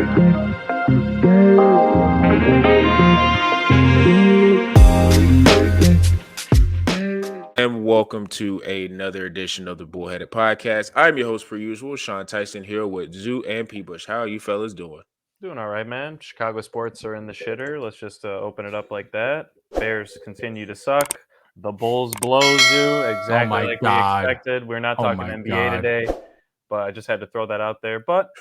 And welcome to another edition of the Bullheaded Podcast. I'm your host, per usual, Sean Tyson, here with Zoo and P. Bush. How are you fellas doing? Doing all right, man. Chicago sports are in the shitter. Let's just open it up like that. Bears continue to suck. The Bulls blow Zoo exactly like we expected. We're not talking NBA today, but I just had to throw that out there. But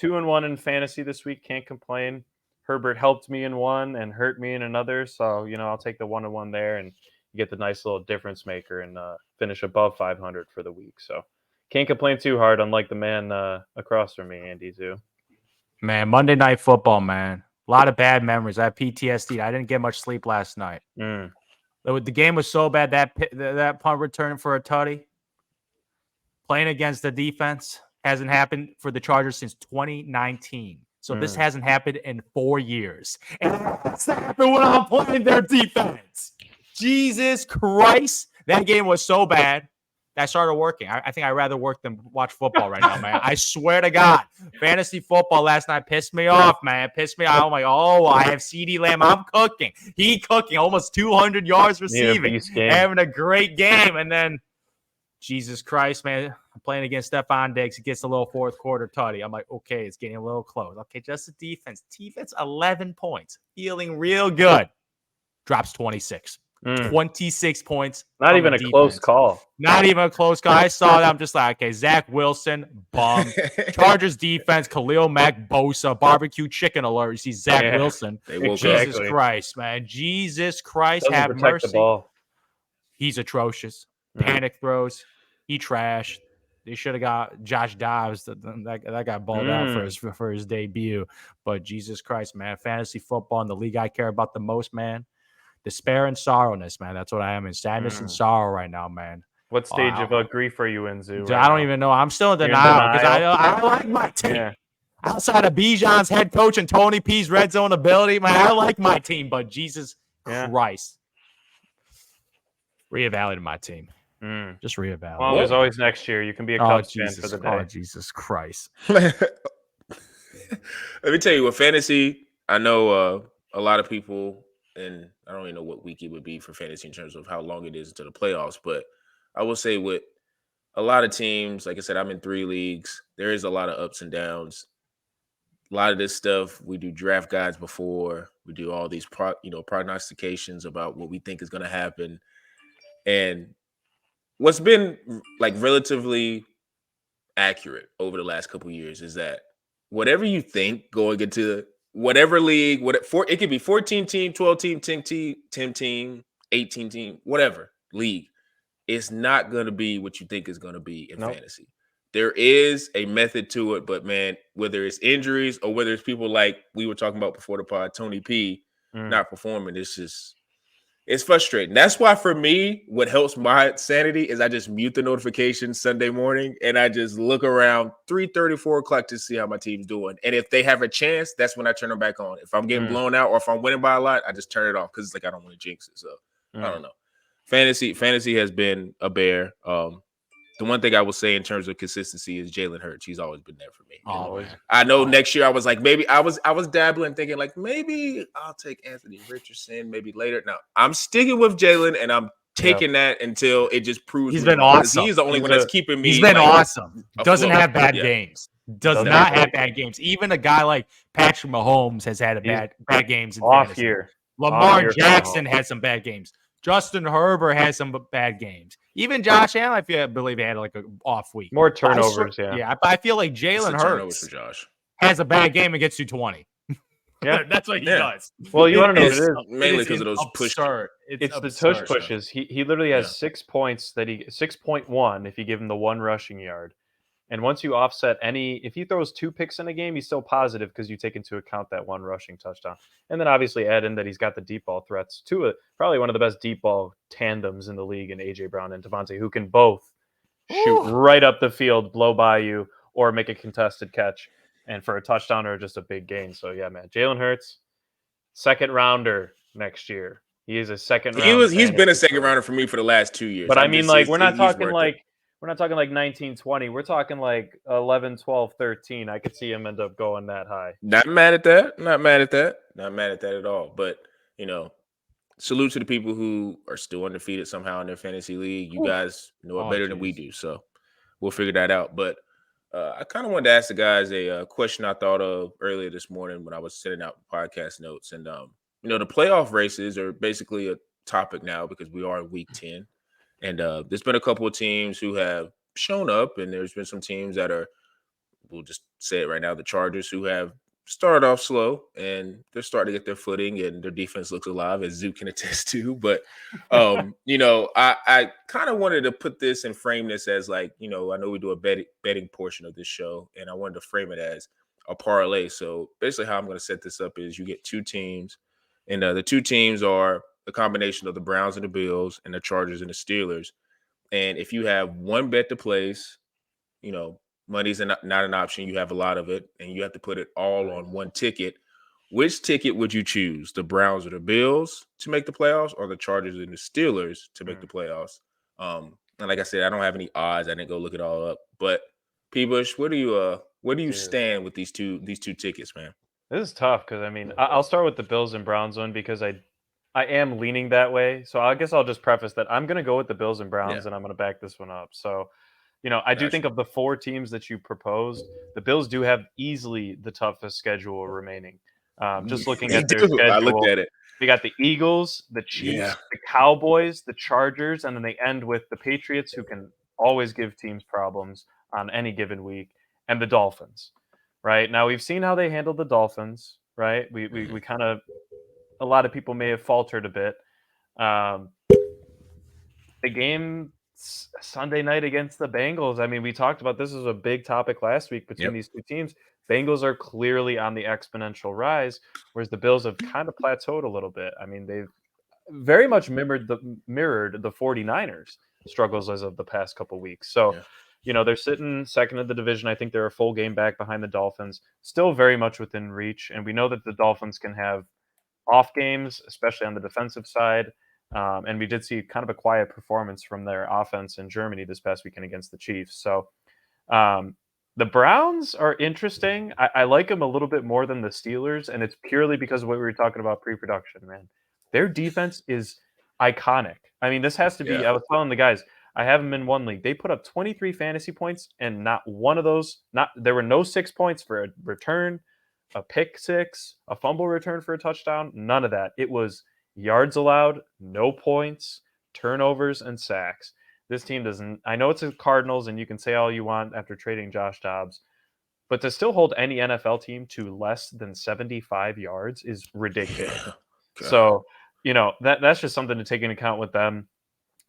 2-1 in fantasy this week. Can't complain. Herbert helped me in one and hurt me in another. So, I'll take the 1-1 there and get the nice little difference maker and finish above 500 for the week. So can't complain too hard, unlike the man across from me, Andy Zoo. Man, Monday Night Football, man. A lot of bad memories. I have PTSD. I didn't get much sleep last night. The game was so bad, that punt return for a tutty, playing against the defense, hasn't happened for the Chargers since 2019. So this hasn't happened in 4 years. And that's happened when I'm playing their defense. Jesus Christ. That game was so bad that I started working. I think I'd rather work than watch football right now, man. I swear to God. Fantasy football last night pissed me off, man. Pissed me off. I'm like, I have CeeDee Lamb. I'm cooking. He cooking. Almost 200 yards receiving. Having a great game. And then, Jesus Christ, man. I'm playing against Stephon Diggs. He gets a little fourth quarter tutty. I'm like, okay, it's getting a little close. Okay, just the defense. Defense, 11 points. Feeling real good. Drops 26. 26 points. Not even a close call. Not even a close call. I saw that. I'm just like, okay, Zach Wilson, bum. Chargers defense, Khalil Mack, Bosa, barbecue chicken alert. You see Zach Wilson. Jesus Christ, man. Jesus Christ, Doesn't have protect mercy. The ball. He's atrocious. Panic throws. He trashed. They should have got Josh Dobbs. That got balled out for his debut. But Jesus Christ, man. Fantasy football in the league I care about the most, man. Despair and sorrowness, man. That's what I am in. Sadness and sorrow right now, man. What stage of grief are you in, Zoo? I don't even know. I'm still in denial because I like my team. Yeah. Outside of Bijan's head coach and Tony P's red zone ability, man, I like my team. But Jesus Christ. Reevaluate my team. Just reevaluate. Well, there's always next year. You can be a Cubs fan for the day. Oh, Jesus Christ. Let me tell you, with fantasy, I know a lot of people, and I don't even know what week it would be for fantasy in terms of how long it is into the playoffs, but I will say with a lot of teams, like I said, I'm in 3 leagues. There is a lot of ups and downs. A lot of this stuff, we do draft guides before. We do all these prognostications about what we think is going to happen. And what's been like relatively accurate over the last couple of years is that whatever you think going into whatever league, it could be 14 team, 12 team, 10 team, 18 team, whatever league. It's not going to be what you think is going to be in fantasy. There is a method to it, but man, whether it's injuries or whether it's people like we were talking about before the pod, Tony P, not performing, it's frustrating. That's why for me, what helps my sanity is I just mute the notifications Sunday morning and I just look around 3:30, 4 o'clock to see how my team's doing. And if they have a chance, that's when I turn them back on. If I'm getting blown out or if I'm winning by a lot, I just turn it off because it's like I don't want to jinx it. So I don't know. Fantasy has been a bear. The one thing I will say in terms of consistency is Jalen Hurts. He's always been there for me. Always. I know next year I was like, maybe I was dabbling thinking like maybe I'll take Anthony Richardson maybe later. Now I'm sticking with Jalen and I'm taking that until it just proves he's been awesome. He's the only one that's keeping me. He's been awesome. Doesn't have bad games. Does not have bad games. Even a guy like Patrick Mahomes has had bad games in fantasy. Year. Lamar Jackson had some bad games. Justin Herbert has some bad games. Even Josh Allen, I believe, had like an off week. More turnovers, Yeah, but I feel like Jalen Hurts has a bad game and gets you 20. Yeah, that's what he does. Well, you want to know what it is? Mainly because of those pushes. It's the tush pushes. He literally has 6 points 6.1 if you give him the 1 rushing yard. And once you offset if he throws 2 picks in a game, he's still positive because you take into account that 1 rushing touchdown. And then obviously add in that he's got the deep ball threats to probably one of the best deep ball tandems in the league in A.J. Brown and Devontae, who can both shoot right up the field, blow by you, or make a contested catch. And for a touchdown or just a big gain. So, yeah, man. Jalen Hurts, second rounder next year. He is a second rounder. He's been a second rounder for me for the last 2 years. But I mean, like, we're not talking like we're not talking like 19, 20. We're talking like 11, 12, 13. I could see him end up going that high. Not mad at that. Not mad at that. Not mad at that at all. But salute to the people who are still undefeated somehow in their fantasy league. You guys know it better than we do, so we'll figure that out. But I kind of wanted to ask the guys a question I thought of earlier this morning when I was sending out podcast notes. And the playoff races are basically a topic now because we are in week 10, and there's been a couple of teams who have shown up, and there's been some teams that are, we'll just say it right now, the Chargers, who have started off slow and they're starting to get their footing and their defense looks alive, as Zoo can attest to. But I kind of wanted to put this and frame this as like, I know we do a betting portion of this show, and I wanted to frame it as a parlay. So basically how I'm going to set this up is you get two teams, and the two teams are the combination of the Browns and the Bills and the Chargers and the Steelers. And if you have one bet to place, money's not an option. You have a lot of it, and you have to put it all on one ticket. Which ticket would you choose? The Browns or the Bills to make the playoffs, or the Chargers and the Steelers to make the playoffs? And like I said, I don't have any odds. I didn't go look it all up. But P-Bush, where do you stand with these two tickets, man? This is tough because I'll start with the Bills and Browns one because I am leaning that way. So I guess I'll just preface that I'm going to go with the Bills and Browns, and I'm going to back this one up. So I do think of the four teams that you proposed, the Bills do have easily the toughest schedule remaining. Just looking at their schedule, I looked at it. They got the Eagles, the Chiefs, the Cowboys, the Chargers, and then they end with the Patriots, who can always give teams problems on any given week, and the Dolphins. Right now, we've seen how they handled the Dolphins. Right, we kind of, a lot of people may have faltered a bit. The game Sunday night against the Bengals. We talked about this as a big topic last week between these two teams. Bengals are clearly on the exponential rise, whereas the Bills have kind of plateaued a little bit. They've very much mirrored the 49ers struggles as of the past couple weeks. So, they're sitting second in the division. I think they're a full game back behind the Dolphins, still very much within reach. And we know that the Dolphins can have off games, especially on the defensive side. And we did see kind of a quiet performance from their offense in Germany this past weekend against the Chiefs. So the Browns are interesting. I like them a little bit more than the Steelers, and it's purely because of what we were talking about pre-production, man. Their defense is iconic. This has to be, I was telling the guys, I have them in one league. They put up 23 fantasy points, and not one of those, there were no 6 points for a return, a pick six, a fumble return for a touchdown, none of that. It was yards allowed, no points, turnovers, and sacks. This team doesn't. I know it's the Cardinals, and you can say all you want after trading Josh Dobbs, but to still hold any NFL team to less than 75 yards is ridiculous. So, that's just something to take into account with them.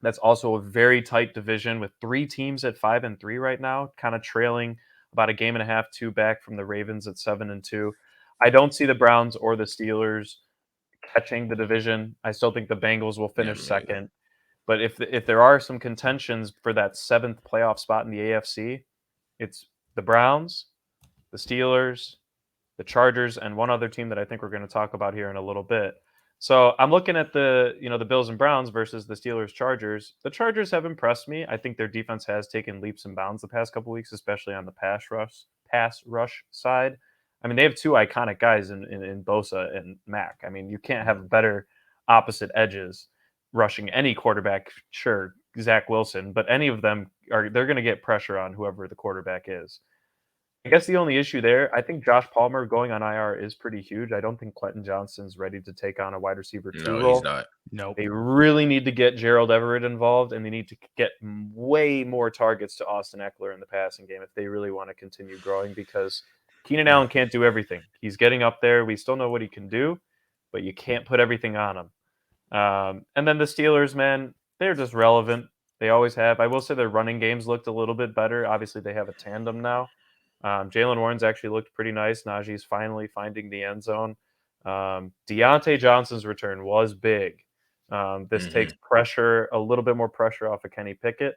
That's also a very tight division with 3 teams at 5-3 right now, kind of trailing about a game and a half, 2 back from the Ravens at 7-2. I don't see the Browns or the Steelers catching the division. I still think the Bengals will finish second. But if there are some contentions for that 7th playoff spot in the AFC, it's the Browns, the Steelers, the Chargers, and one other team that I think we're going to talk about here in a little bit. So I'm looking at the Bills and Browns versus the Steelers Chargers. The Chargers have impressed me. I think their defense has taken leaps and bounds the past couple weeks, especially on the pass rush side. They have 2 iconic guys in Bosa and Mack. You can't have better opposite edges rushing any quarterback. Sure, Zach Wilson, but any of them they're going to get pressure on whoever the quarterback is. I guess the only issue there, I think Josh Palmer going on IR is pretty huge. I don't think Quentin Johnston's ready to take on a wide receiver 2 role. No, he's not. Nope. They really need to get Gerald Everett involved, and they need to get way more targets to Austin Eckler in the passing game if they really want to continue growing, because Keenan Allen can't do everything. He's getting up there. We still know what he can do, but you can't put everything on him. And then the Steelers, man, they're just relevant. They always have. I will say their running games looked a little bit better. Obviously, they have a tandem now. Jalen Warren's actually looked pretty nice. Najee's finally finding the end zone. Deontay Johnson's return was big. This takes pressure, a little bit more pressure off of Kenny Pickett.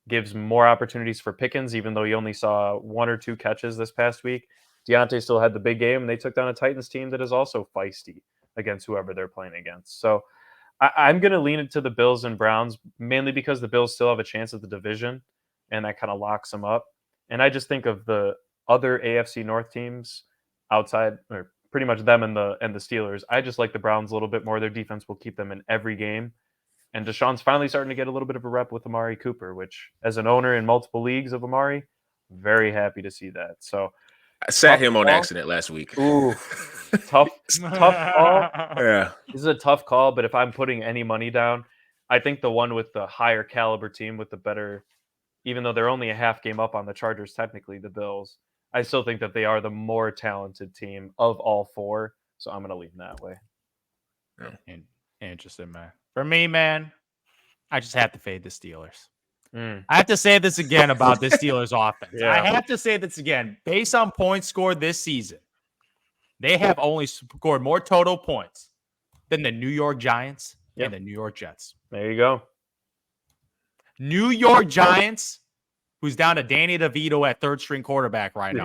Gives more opportunities for Pickens, even though he only saw 1 or 2 catches this past week. Deontay still had the big game, and they took down a Titans team that is also feisty against whoever they're playing against. So I'm going to lean into the Bills and Browns, mainly because the Bills still have a chance at the division, and that kind of locks them up. And I just think of the other AFC North teams outside, or pretty much them and the Steelers. I just like the Browns a little bit more. Their defense will keep them in every game. And Deshaun's finally starting to get a little bit of a rep with Amari Cooper, which, as an owner in multiple leagues of Amari, very happy to see that. So I sat him on accident last week. Ooh, tough call. Yeah. This is a tough call, but if I'm putting any money down, I think the one with the higher caliber team with the better, even though they're only a half game up on the Chargers, technically, the Bills, I still think that they are the more talented team of all four. So I'm going to lean that way. Yeah. Interesting, man. For me, man, I just have to fade the Steelers. I have to say this again about the Steelers offense. Yeah. I have to say this again. Based on points scored this season, they have only scored more total points than the New York Giants and the New York Jets. There you go. New York Giants, who's down to Danny DeVito at third-string quarterback right now.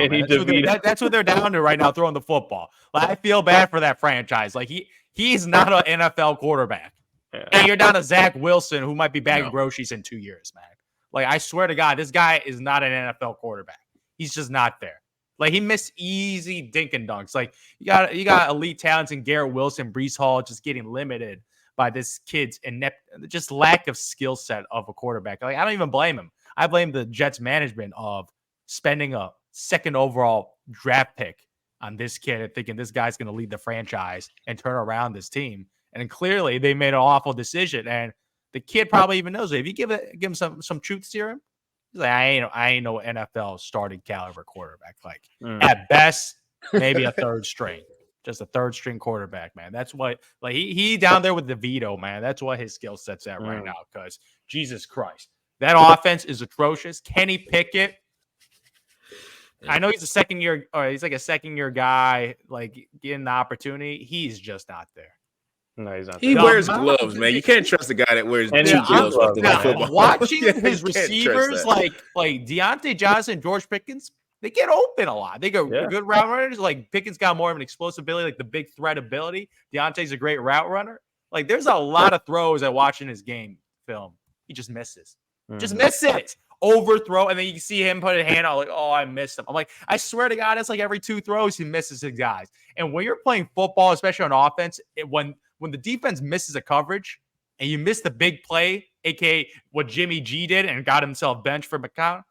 That's what they're down to right now, throwing the football. Like, I feel bad for that franchise. Like, he's not an NFL quarterback. Yeah. And you're down to Zach Wilson, who might be bagging groceries in 2 years, man. Like, I swear to God, this guy is not an NFL quarterback. He's just not there. Like, he missed easy dink and dunks. Like, you got elite talents in Garrett Wilson, Breece Hall, just getting limited by this kid's inept, just lack of skill set of a quarterback. Like, I don't even blame him. I blame the Jets management of spending a second overall draft pick on this kid and thinking this guy's going to lead the franchise and turn around this team. And clearly they made an awful decision. And the kid probably even knows it. If you give him some truth serum, he's like, I ain't no NFL starting caliber quarterback. Like at best, maybe a third string. Just a third string quarterback, man. That's what, like, he down there with DeVito, man. That's what his skill set's at right now. Because Jesus Christ, that offense is atrocious. Kenny Pickett, I know he's a second year, or he's like a second year guy, like getting the opportunity. He's just not there. No, he's not. He wears gloves, man. You can't trust the guy that wears two gloves left in football. Watching his receivers, like Deontay Johnson and George Pickens, they get open a lot. They go good route runners. Like Pickens got more of an explosive ability, like the big threat ability. Deontay's a great route runner. Like there's a lot of throws at watching his game film. He just misses. Just misses. Overthrow, and then you can see him put a hand out like, oh, I missed him. I'm like, I swear to God, it's like every two throws he misses his guys. And when you're playing football, especially on offense, when the defense misses a coverage and you miss the big play, aka what Jimmy G did and got himself benched for McConnell,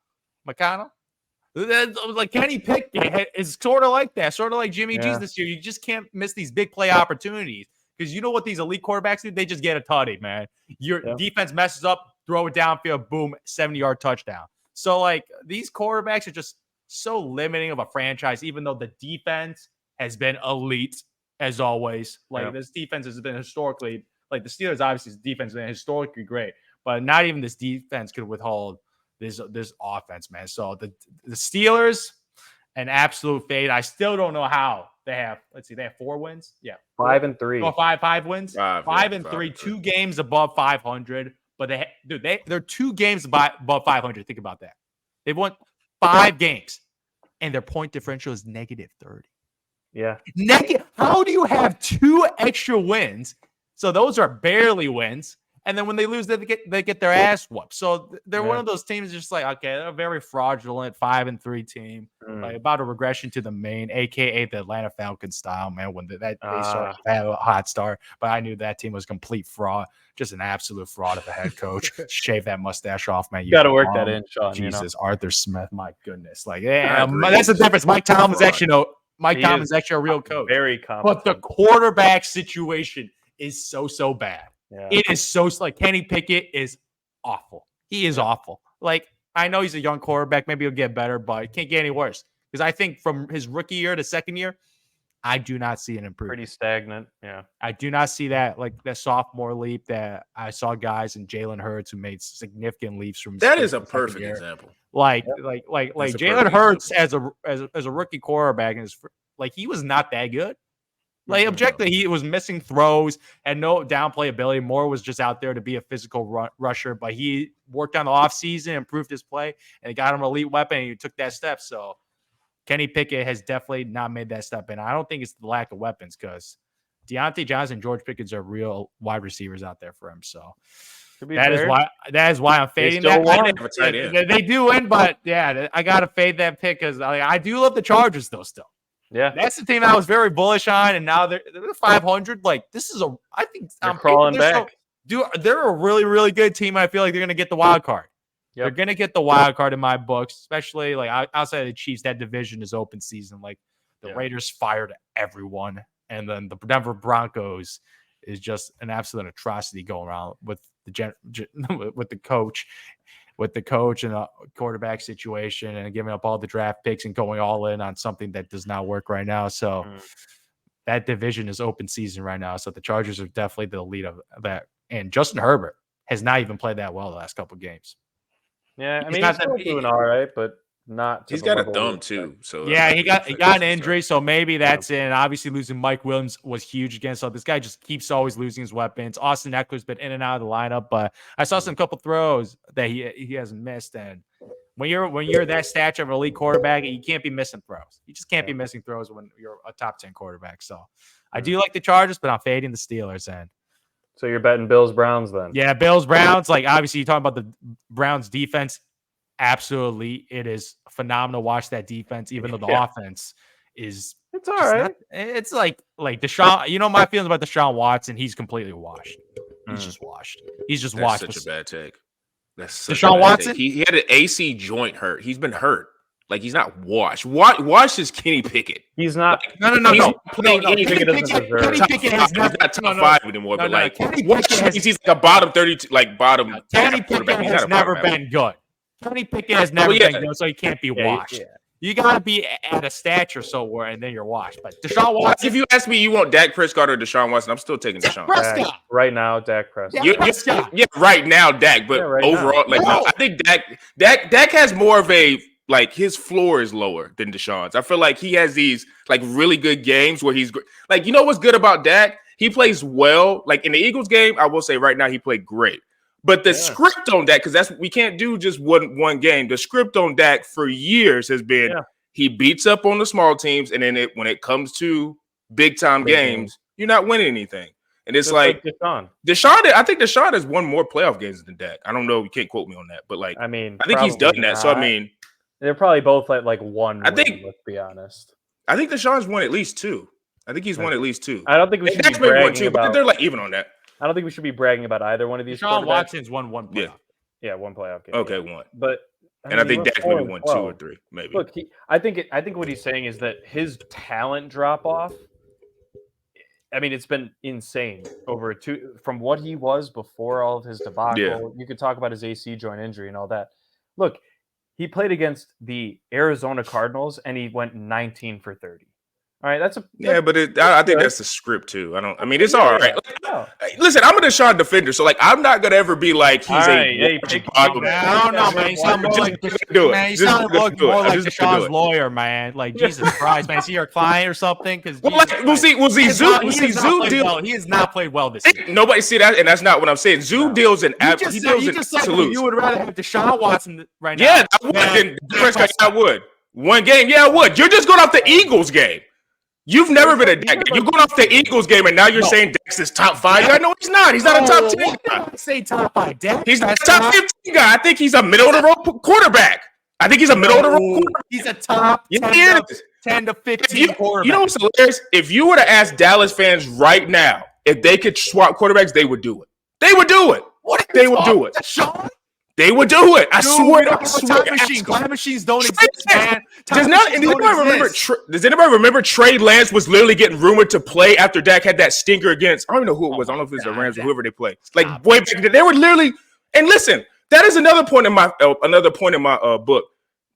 like Kenny Pickett is sort of like that, sort of like Jimmy G's this year. You just can't miss these big play opportunities because you know what these elite quarterbacks do? They just get a tutty, man. Your defense messes up, throw it downfield, boom, 70-yard touchdown. So, like, these quarterbacks are just so limiting of a franchise, even though the defense has been elite, as always. Like, this defense has been historically, like, the Steelers, obviously, this defense has been historically great, but not even this defense could withhold this offense, man. So, the Steelers, an absolute fade. I still don't know how they have, they have 4 wins? Yeah. 5-3. Oh, five wins? 5-3, 2 games above 500. But they're 2 games above 500. Think about that. They've won 5 games, and their point differential is -30. Yeah. How do you have 2 extra wins? So those are barely wins. And then when they lose, they get their ass whooped. So they're one of those teams just like, okay, they're a very fraudulent 5-3 team. Like about a regression to the main, a.k.a. the Atlanta Falcons style, man, when they started to have a hot start. But I knew that team was complete fraud, just an absolute fraud of a head coach. Shave that mustache off, man. You got to work that in, Sean. Jesus, Arthur Smith, my goodness. Like, that's the difference. Mike Tomlin's actually a real coach. Very competent. But the quarterback situation is so bad. Yeah. It is so, like, Kenny Pickett is awful. He is awful. Like, I know he's a young quarterback. Maybe he'll get better, but it can't get any worse. Because I think from his rookie year to second year, I do not see an improvement. Pretty stagnant. Yeah. I do not see that, like, that sophomore leap that I saw guys in Jalen Hurts who made significant leaps from. That is a perfect example. Like Jalen Hurts as a rookie quarterback, and like, he was not that good. Like, objectively, he was missing throws, had no downplay ability. Moore was just out there to be a physical rusher, but he worked on the offseason, improved his play, and it got him an elite weapon, and he took that step. So Kenny Pickett has definitely not made that step. And I don't think it's the lack of weapons because Deontay Johnson and George Pickens are real wide receivers out there for him. So That is why I'm fading that. They do win, but yeah, I gotta fade that pick because I do love the Chargers though. Still, yeah, that's the team I was very bullish on, and now they're 500. Like this is I think they're crawling back. They're a really, really good team. I feel like they're gonna get the wild card. Yep. They're gonna get the wild card in my books, especially like outside of the Chiefs. That division is open season. Like the Raiders fired everyone, and then the Denver Broncos is just an absolute atrocity going around with the coach and a quarterback situation and giving up all the draft picks and going all in on something that does not work right now. So that division is open season right now. So the Chargers are definitely the lead of that. And Justin Herbert has not even played that well the last couple of games. Yeah, I mean, he's still doing all right, but not. He's got a thumb too, so yeah, he got an injury, so maybe that's it. And obviously, losing Mike Williams was huge again. So this guy just keeps always losing his weapons. Austin Eckler's been in and out of the lineup, but I saw some couple throws that he hasn't missed. And when you're that stature of an elite quarterback, you can't be missing throws. You just can't be missing throws when you're a top 10 quarterback. So I do like the Chargers, but I'm fading the Steelers. And so you're betting Bills-Browns then? Yeah, Bills-Browns. Like obviously, you're talking about the Browns defense. Absolutely, it is phenomenal to watch that defense, even though the offense is it's all right. It's like Deshaun. You know my feelings about Deshaun Watson. He's completely washed. He's just washed. He's just washed. Such a bad take. That's Deshaun Watson. He had an AC joint hurt. He's been hurt. Like he's not washed. Washed is Kenny Pickett. He's not. Like, no. Kenny Pickett has not top 5 anymore. But like, he's like a bottom 32, like bottom. Kenny Pickett has never been good. Kenny Pickett has never been good, so he can't be washed. Yeah. You got to be at a stature somewhere, and then you're washed. But Deshaun Watson. If you ask me, you want Dak Prescott or Deshaun Watson, I'm still taking Deshaun. Right now, Dak Prescott. Yeah, right now, Dak. But overall, I think Dak has more of a like his floor is lower than Deshaun's. I feel like he has these like really good games where he's like, you know what's good about Dak? He plays well. Like in the Eagles game, I will say right now he played great. But the script on Dak, because we can't do just one game. The script on Dak for years has been he beats up on the small teams, and then when it comes to big time games, you're not winning anything. And it's like Deshaun. I think Deshaun has won more playoff games than Dak. I don't know. You can't quote me on that, but like I think he's done that. So I mean, they're probably both like one. Let's be honest. I think Deshaun's won at least 2. I think he's won at least 2. I don't think we should be bragging about. But they're like even on that. I don't think we should be bragging about either one of these. Deshaun Watson's won one playoff. Yeah, one playoff game. Okay, one. But I think Dak's maybe won 2 or 3, maybe. Look, I think what he's saying is that his talent drop off. I mean, it's been insane from what he was before all of his debacle. Yeah. You could talk about his AC joint injury and all that. Look, he played against the Arizona Cardinals and he went 19 for 30. All right, but I think that's the script too. It's all right. Listen, I'm a Deshaun defender, so like I'm not gonna ever be like he's I don't know, man. You sound more like Deshaun's lawyer, man. Like Jesus Christ, man. Is he your client or something? Because we'll see. Zoo deal. He has not played well this year. Nobody see that, and that's not what I'm saying. Zoo deals in absolute. You would rather have Deshaun Watson right now. Yeah, I would. One game, I would. You're just going off the Eagles game. You've never been a Dak. You're going off the Eagles game, and now you're saying Dak's is top 5 guy. No, he's not. He's not a top 10 guy. Say top 5. Dak. He's not a top 15 guy. I think he's a middle of the road quarterback. He's a top 10 to 15 quarterback. You know what's hilarious? If you were to ask Dallas fans right now if they could swap quarterbacks, they would do it. They would do it. They would do it. Deshaun? They would do it. I swear. Time machines don't exist, man. Does anybody remember Trey Lance was literally getting rumored to play after Dak had that stinker against? I don't even know who it was. I don't know if it was the Rams or whoever they played. Like way back then, they were literally. And listen, that is another point in my book.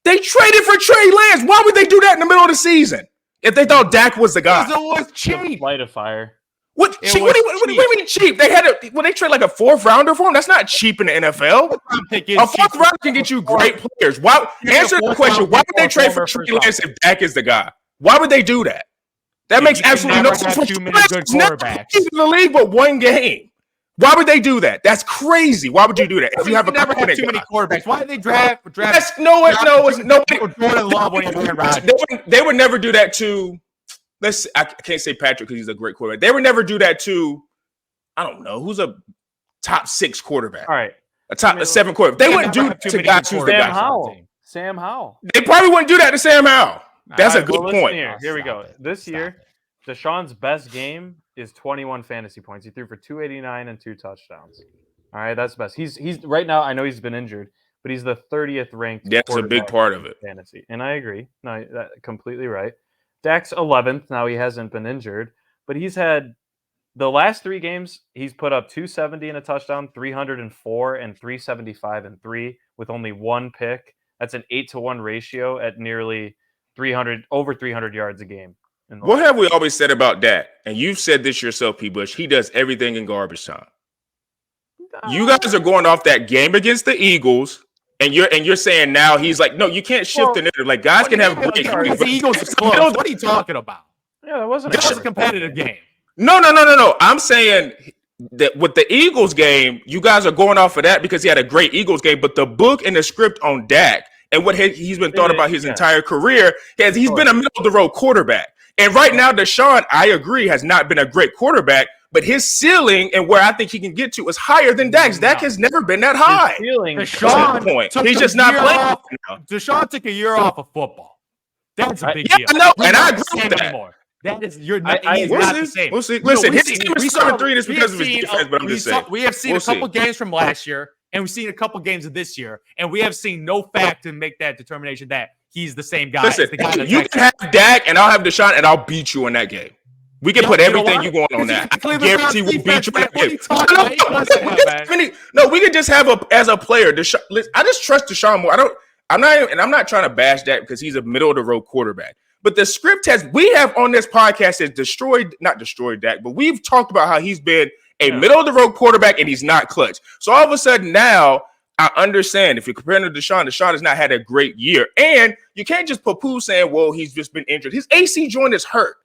They traded for Trey Lance. Why would they do that in the middle of the season if they thought Dak was the guy? Because it was cheap. Light a fire. What do you mean cheap? They trade like a 4th rounder for him. That's not cheap in the NFL. A 4th rounder can get you great players. Answer the question. Why would they trade for Trey Lance if Dak is the guy? Why would they do that? That makes absolutely no sense. Too many good quarterbacks in the league, but one game. Why would they do that? That's crazy. Why would you do that? If you have never had too many quarterbacks, why did they draft? It's nobody. They would never do that to. I can't say Patrick because he's a great quarterback. They would never do that to, I don't know, who's a top 6 quarterback. All right. A top 7 quarterback. They wouldn't do that to guys who's the guy. Sam Howell. They probably wouldn't do that to Sam Howell. That's a good point. Here we go. This year, Deshaun's best game is 21 fantasy points. He threw for 289 and 2 touchdowns. All right, that's best. He's right now. I know he's been injured, but he's the 30th ranked. That's a big part of it. Fantasy, and I agree. No, that completely right. Dak's 11th. Now he hasn't been injured, but he's had the last 3 games. He's put up 270 and a touchdown, 304 and 375 and 3 with only 1 pick. That's an 8-to-1 ratio at nearly 300 yards a game. What have we always said about Dak? And you've said this yourself, P. Bush. He does everything in garbage time. You guys are going off that game against the Eagles, and you're saying now he's like, no, you can't shift the narrative. Like guys can have great. The Eagles is close. What are you talking about? Yeah, that wasn't a competitive game. No. I'm saying that with the Eagles game, you guys are going off of that because he had a great Eagles game. But the book and the script on Dak and what he's been thought about his entire career, he's been a middle of the road quarterback. And right now, Deshaun, I agree, has not been a great quarterback, but his ceiling and where I think he can get to is higher than Dak's. Dak has never been that high. Deshaun he's just not playing. Deshaun took a year off of football. That's a big deal. I know, and I agree with that. Anymore. That is, you're not, he's not the same. We'll see. Listen, his team is 7-3 just because of his defense, but I'm just saying. We have seen a couple games from last year, and we've seen a couple games of this year, and we have seen no fact to make that determination that he's the same guy. Listen, you can have Dak, and I'll have Deshaun, and I'll beat you in that game. We can put everything you want on that. I guarantee we'll beat you in that game. No, we can just have as a player. Deshaun, I just trust Deshaun more. I'm not trying to bash Dak because he's a middle of the road quarterback. But the script we have on this podcast has not destroyed Dak, but we've talked about how he's been a middle of the road quarterback and he's not clutch. So all of a sudden now I understand if you're comparing to Deshaun has not had a great year. And you can't just poo-poo saying, well, he's just been injured. His AC joint is hurt.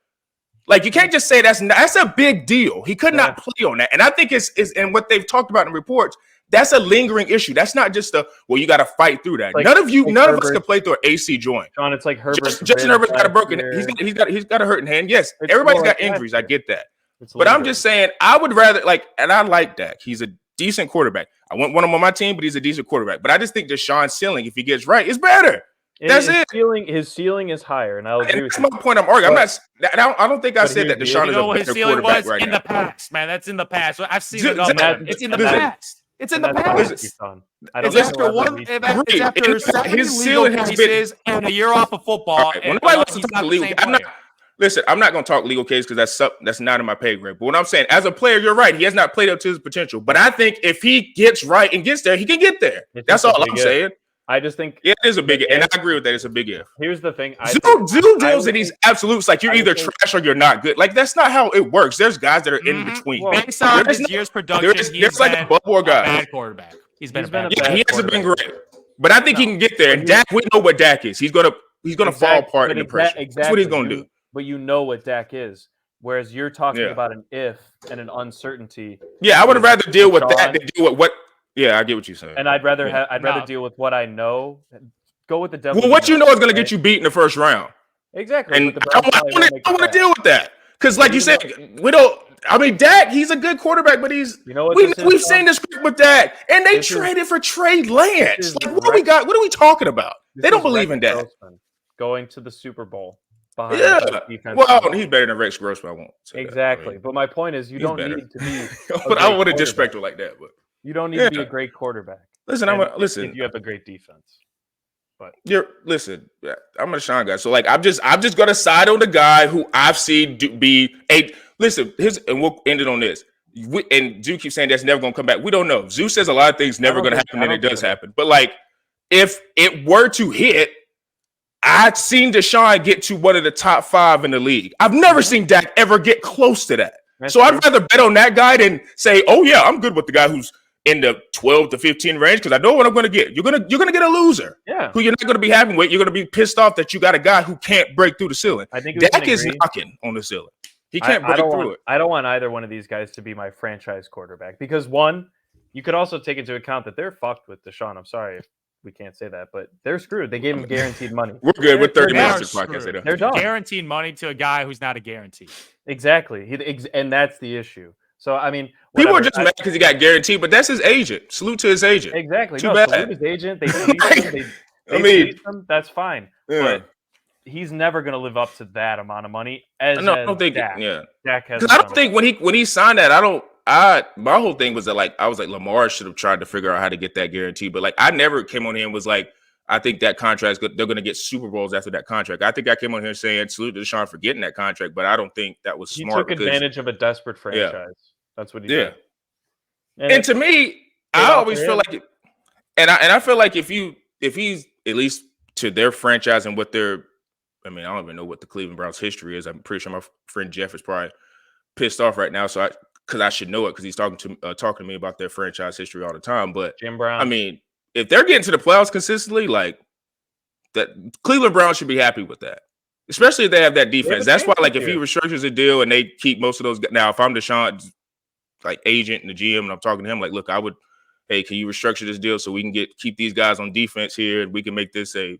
Like you can't just say that's a big deal. He could not play on that. And I think it's and what they've talked about in reports, that's a lingering issue. That's not just you got to fight through that. Like, none of us can play through an AC joint. John, it's like Herbert. Justin Herbert's got a broken. He's got a hurting hand. Yes, everybody's got injuries. I get that. But I'm just saying, I would rather and I like Dak. He's a decent quarterback. I want one of him on my team, but he's a decent quarterback. But I just think Deshaun's ceiling, if he gets right, is better. That's it. His ceiling is higher, and I'll agree with you. That's my point. I'm arguing. I don't think I said that Deshaun is a better quarterback right now. In the past, man. That's in the past. I've seen it all. It's in the past. It's in the past. It's after 7 legal cases and a year off of football. Listen, I'm not going to talk legal case because that's not in my pay grade. But what I'm saying, as a player, you're right. He has not played up to his potential. But I think if he gets right and gets there, he can get there. That's all I'm saying. I just think it is a big if, and I agree with that. It's a big if. Here's the thing. Zoo deals in these absolutes like you're either trash or you're not good. Like that's not how it works. There's guys that are in between. Well, based on his year's production, there's like a bubble guy. Bad quarterback. He's been a bad he hasn't been great. But I think he can get there. And Dak, we know what Dak is. He's gonna fall apart in the pressure. That's what he's gonna do. But you know what Dak is. Whereas you're talking about an if and an uncertainty. Yeah, I would rather deal with that than deal with what. Yeah, I get what you're saying. And I'd rather deal with what I know. Go with the devil. Well, what you know is going to get you beat in the first round. Exactly. And I want to deal with that because, like you said, we don't. I mean, Dak, he's a good quarterback, but we've seen this script with Dak, and they traded for Trey Lance. Like, what do we got? What are we talking about? They don't believe in Dak. Going to the Super Bowl. Well, he's better than Rex Grossman. I won't say exactly. But my point is, you don't need to be. But I wouldn't disrespect her like that. But you don't need to be a great quarterback. Listen, listen. If you have a great defense, but I'm a Deshaun guy. So like, I'm just gonna side on the guy who I've seen be a. Listen, and we'll end it on this. And Zoo keeps saying that's never gonna come back. We don't know. Zoo says a lot of things never gonna happen, and it does happen. But like, if it were to hit. I've seen Deshaun get to one of the top 5 in the league. I've never seen Dak ever get close to that. So I'd rather bet on that guy than say, oh, yeah, I'm good with the guy who's in the 12 to 15 range because I know what I'm going to get. You're gonna get a loser who you're not going to be happy with. You're going to be pissed off that you got a guy who can't break through the ceiling. I think Dak is knocking on the ceiling. He can't break through it. I don't want either one of these guys to be my franchise quarterback because, one, you could also take into account that they're fucked with Deshaun. I'm sorry if we can't say that, but they're screwed. They gave him guaranteed money. We're good. We're 30 minutes of podcast. They're done. Guaranteed money to a guy who's not a guarantee. Exactly. And that's the issue. So I mean, people whatever. are just mad because he got guaranteed, but that's his agent. Salute to his agent. Exactly. Too No, bad. salute his agent. They fleeced him. I mean, that's fine. yeah. But he's never going to live up to that amount of money. I don't think. Dak. Yeah, Dak has. because I don't think when he signed that, my whole thing was that like I was like Lamar should have tried to figure out how to get that guarantee, but like I never came on here and was like I think that contract they're going to get Super Bowls after that contract. I think I came on here saying salute to Deshaun for getting that contract, but I don't think that was smart. He took advantage of a desperate franchise. That's what he did. And to me, I always feel like it, and I feel like if he's at least to their franchise and what they're, I mean, I don't even know what the Cleveland Browns history is. I'm pretty sure my friend Jeff is probably pissed off right now. So because I should know it because he's talking to me about their franchise history all the time. But Jim Brown, I mean, if they're getting to the playoffs consistently, like that, Cleveland Browns should be happy with that. Especially if they have that defense. That's why, like, if he restructures a deal and they keep most of those. Now, if I'm Deshaun's like agent and the GM, and I'm talking to him, like, look, hey, can you restructure this deal so we can keep these guys on defense here, and we can make this a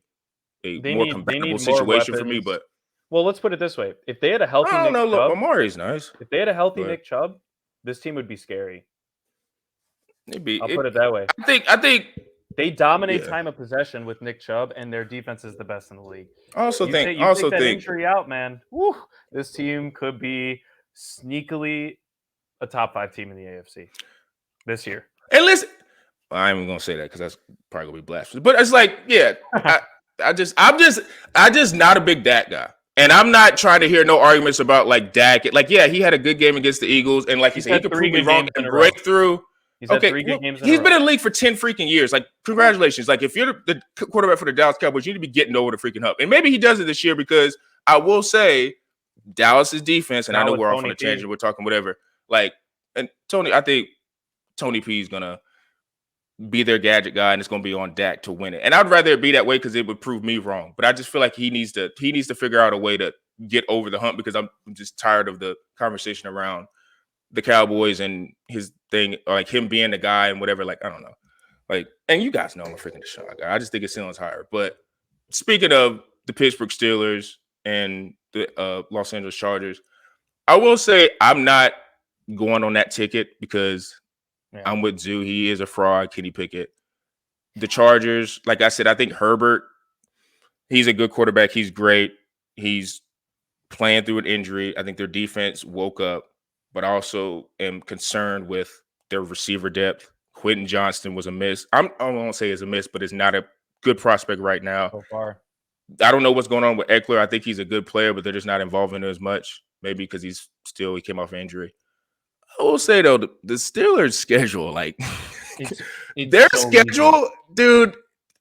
more compatible situation for me? But well, let's put it this way: if they had a healthy, I don't know. Look, Amari's nice. If they had a healthy Nick Chubb, this team would be scary. I'll put it that way. I think they dominate time of possession with Nick Chubb, and their defense is the best in the league. I also think that injury out, man. Woo, this team could be sneakily a top 5 team in the AFC this year. And listen, I ain't even gonna say that because that's probably gonna be blasphemous. But it's like, yeah, I'm just not a big Dak guy. And I'm not trying to hear no arguments about like Dak. Like, yeah, he had a good game against the Eagles, and like he said, he could prove me wrong and break through. He's had 3 good games. He's been in the league for 10 freaking years. Like, congratulations. Like, if you're the quarterback for the Dallas Cowboys, you need to be getting over the freaking hump. And maybe he does it this year because I will say Dallas's defense, and I know we're off on a tangent, we're talking whatever. Like, and I think Tony P is gonna be their gadget guy, and it's gonna be on Dak to win it. And I'd rather it be that way because it would prove me wrong. But I just feel like he needs to figure out a way to get over the hump because I'm just tired of the conversation around the Cowboys and his thing, like him being the guy and whatever. Like, I don't know. Like, and you guys know I'm a freaking Deshaun guy. I just think his ceiling's higher. But speaking of the Pittsburgh Steelers and the Los Angeles Chargers, I will say I'm not going on that ticket because I'm with Zoo. He is a fraud. Kenny Pickett. The Chargers, like I said, I think Herbert, he's a good quarterback. He's great. He's playing through an injury. I think their defense woke up, but I also am concerned with their receiver depth. Quentin Johnston was a miss. I won't say it's a miss, but it's not a good prospect right now. So far. I don't know what's going on with Eckler. I think he's a good player, but they're just not involving him as much. Maybe because he came off injury. I will say though, the Steelers' schedule, like it's their so schedule, easy. dude.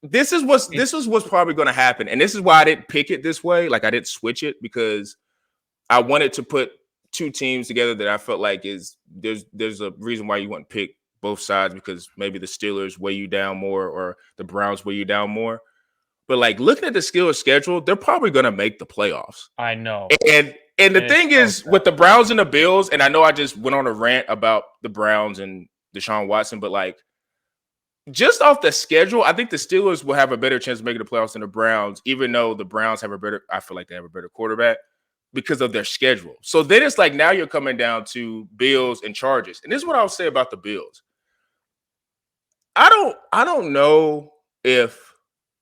This is what's probably going to happen, and this is why I didn't pick it this way. Like I didn't switch it because I wanted to put 2 teams together that I felt like there's a reason why you wouldn't pick both sides because maybe the Steelers weigh you down more or the Browns weigh you down more. But like looking at the Steelers' schedule, they're probably going to make the playoffs. I know, and the thing is, with the Browns and the Bills, and I know I just went on a rant about the Browns and Deshaun Watson, but like just off the schedule, I think the Steelers will have a better chance of making the playoffs than the Browns, even though the Browns I feel like they have a better quarterback because of their schedule. So then it's like now you're coming down to Bills and Chargers. And this is what I'll say about the Bills. I don't know if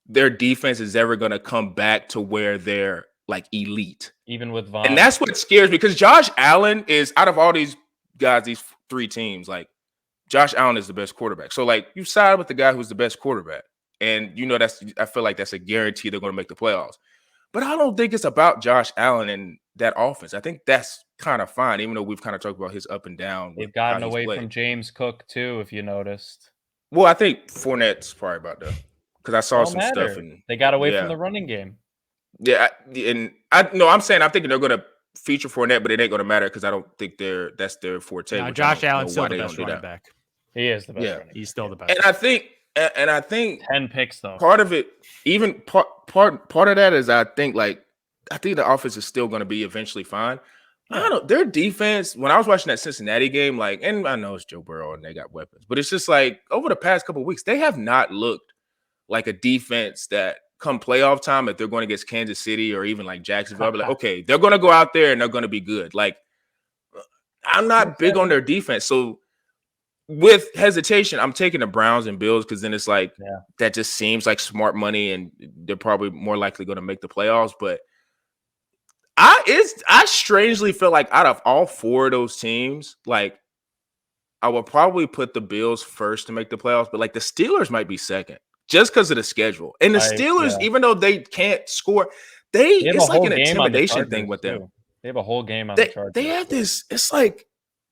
their defense is ever going to come back to where they're like elite. Even with Vaughn. And that's what scares me because Josh Allen is out of all these guys, these 3 teams, like Josh Allen is the best quarterback. So like you side with the guy who's the best quarterback. And you know, I feel like that's a guarantee they're going to make the playoffs. But I don't think it's about Josh Allen and that offense. I think that's kind of fine, even though we've kind of talked about his up and down. They've gotten away from James Cook too, if you noticed. Well, I think Fournette's probably about that because I saw some stuff and they got away from the running game. Yeah, I'm saying I'm thinking they're going to feature Fournette, but it ain't going to matter because I don't think that's their forte. No, Josh Allen's still the best running back. He is the best. Yeah, running he's still the best. And I think 10 picks though. Part of it, even part of that is I think the offense is still going to be eventually fine. I don't know their defense. When I was watching that Cincinnati game, like, and I know it's Joe Burrow and they got weapons, but it's just like over the past couple of weeks, they have not looked like a defense that come playoff time, if they're going against Kansas City or even like Jacksonville, I'll be like, okay, they're going to go out there and they're going to be good. Like, I'm not big on their defense. So with hesitation, I'm taking the Browns and Bills because then it's like that just seems like smart money, and they're probably more likely going to make the playoffs. But I strangely feel like out of all 4 of those teams, like I would probably put the Bills first to make the playoffs, but like the Steelers might be second just because of the schedule. And the Steelers, even though they can't score, it's like an intimidation thing with them. They have a whole game on the Chargers. They have this. It's like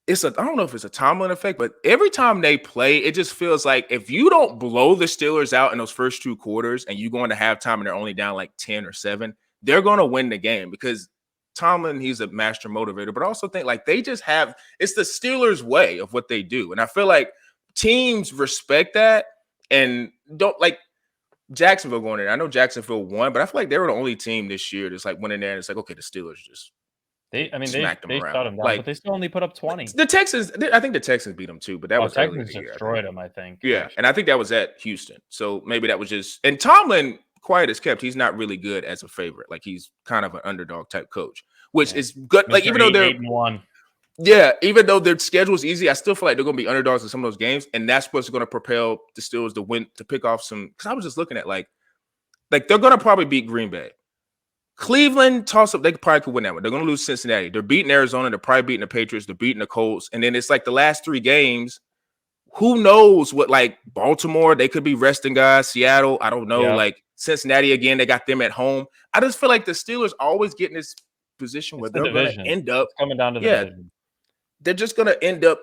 I don't know if it's a Tomlin effect, but every time they play, it just feels like if you don't blow the Steelers out in those first 2 quarters and you go into halftime and they're only down like 10 or 7, they're going to win the game because Tomlin, he's a master motivator, but I also think like they just have, it's the Steelers way of what they do. And I feel like teams respect that and don't like Jacksonville going in. I know Jacksonville won, but I feel like they were the only team this year that's like went in there and it's like, okay, the Steelers just they shut them down, like, but they still only put up 20. The Texans, I think the Texans beat them too, but that was Texans destroyed them, I think. Yeah, and I think that was at Houston. So maybe that was just, and Tomlin, quiet as kept, he's not really good as a favorite. Like he's kind of an underdog type coach, which is good. Like even though they're 8-1. Yeah, even though their schedule is easy, I still feel like they're going to be underdogs in some of those games, and that's what's going to propel the Steelers to win, to pick off some. Because I was just looking at like they're going to probably beat Green Bay. Cleveland toss up, they probably could win that one. They're going to lose Cincinnati. They're beating Arizona. They're probably beating the Patriots. They're beating the Colts. And then it's like the last 3 games. Who knows what, like Baltimore, they could be resting guys. Seattle, I don't know. Like Cincinnati again, they got them at home. I just feel like the Steelers always get in this position where they're going to end up coming down to the division. They're just going to end up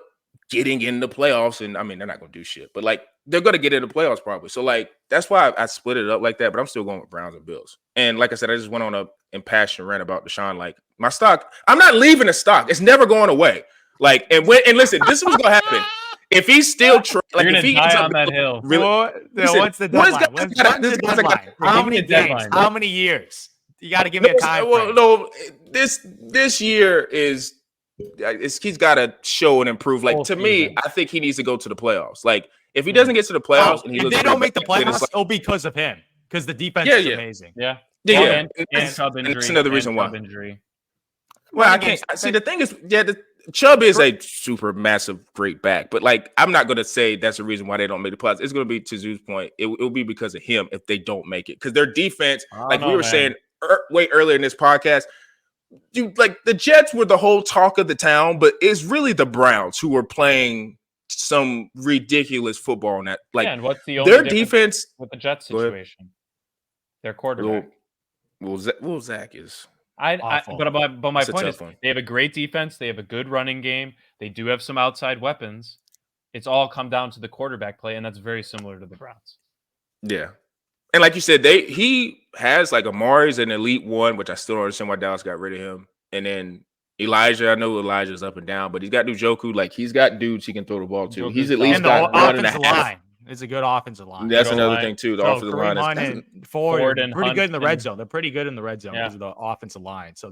getting in the playoffs. And I mean, they're not going to do shit, but like they're going to get in the playoffs probably. So like, that's why I split it up like that, but I'm still going with Browns and Bills. And like I said, I just went on a impassioned rant about Deshaun. Like my stock, I'm not leaving the stock. It's never going away. Like, and listen, this is what's going to happen. If he's still like if he ends on that hill, really, what's the deadline? What's the deadline? How many games? How many years? You got to give me a time frame. Well, no, this year is he's got to show and improve. Like to me, I think he needs to go to the playoffs. Like if he doesn't get to the playoffs, and if they don't make the playoffs, it'll be because of him. Because the defense is amazing. Yeah. And that's another reason why. Well, I can't see. The thing is, Chubb is a super massive great back, but like I'm not going to say that's the reason why they don't make the playoffs. It's going to be, to Zoo's point, it'll be because of him if they don't make it, because their defense, like we were saying way earlier in this podcast, like the Jets were the whole talk of the town, but it's really the Browns who were playing some ridiculous football on that. Like, and what's the only their defense with the Jets situation? Their quarterback. Well, Zach is. But my point is, they have a great defense. They have a good running game. They do have some outside weapons. It's all come down to the quarterback play, and that's very similar to the Browns. Yeah, and like you said, he has like Amari's an elite one, which I still don't understand why Dallas got rid of him. And then Elijah, I know Elijah's up and down, but he's got Njoku. Like he's got dudes he can throw the ball to. He's at least got one and a half. Line. It's a good offensive line. That's another thing too. The offensive line is Ford and pretty good in the red zone. They're pretty good in the red zone because of the offensive line. So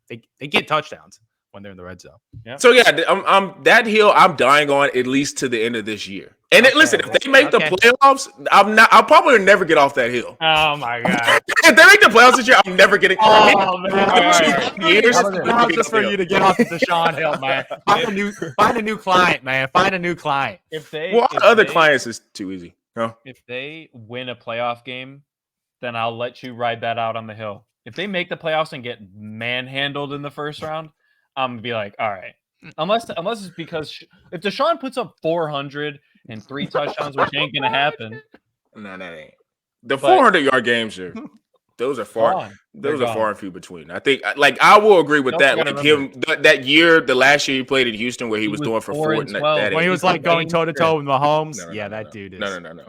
they get touchdowns when they're in the red zone. Yeah. So I'm that hill. I'm dying on at least to the end of this year. And listen, if they make the playoffs, I'll probably never get off that hill. Oh my god! If they make the playoffs this year, I'm never getting. Oh man! Years just for you to get off the Deshaun Hill, man. Find a new client, man. Find a new client. Other clients is too easy. Huh? If they win a playoff game, then I'll let you ride that out on the hill. If they make the playoffs and get manhandled in the first round, I'm gonna be like, all right. Unless it's because if Deshaun puts up 400 and 3 touchdowns, which ain't gonna happen. No, that ain't. The 400-yard games are those are far. Those are far and few between. I think, like, I will agree with that. Like him that year, the last year he played in Houston, where he was doing for 4 and when he was like going toe to toe with Mahomes. That dude is no.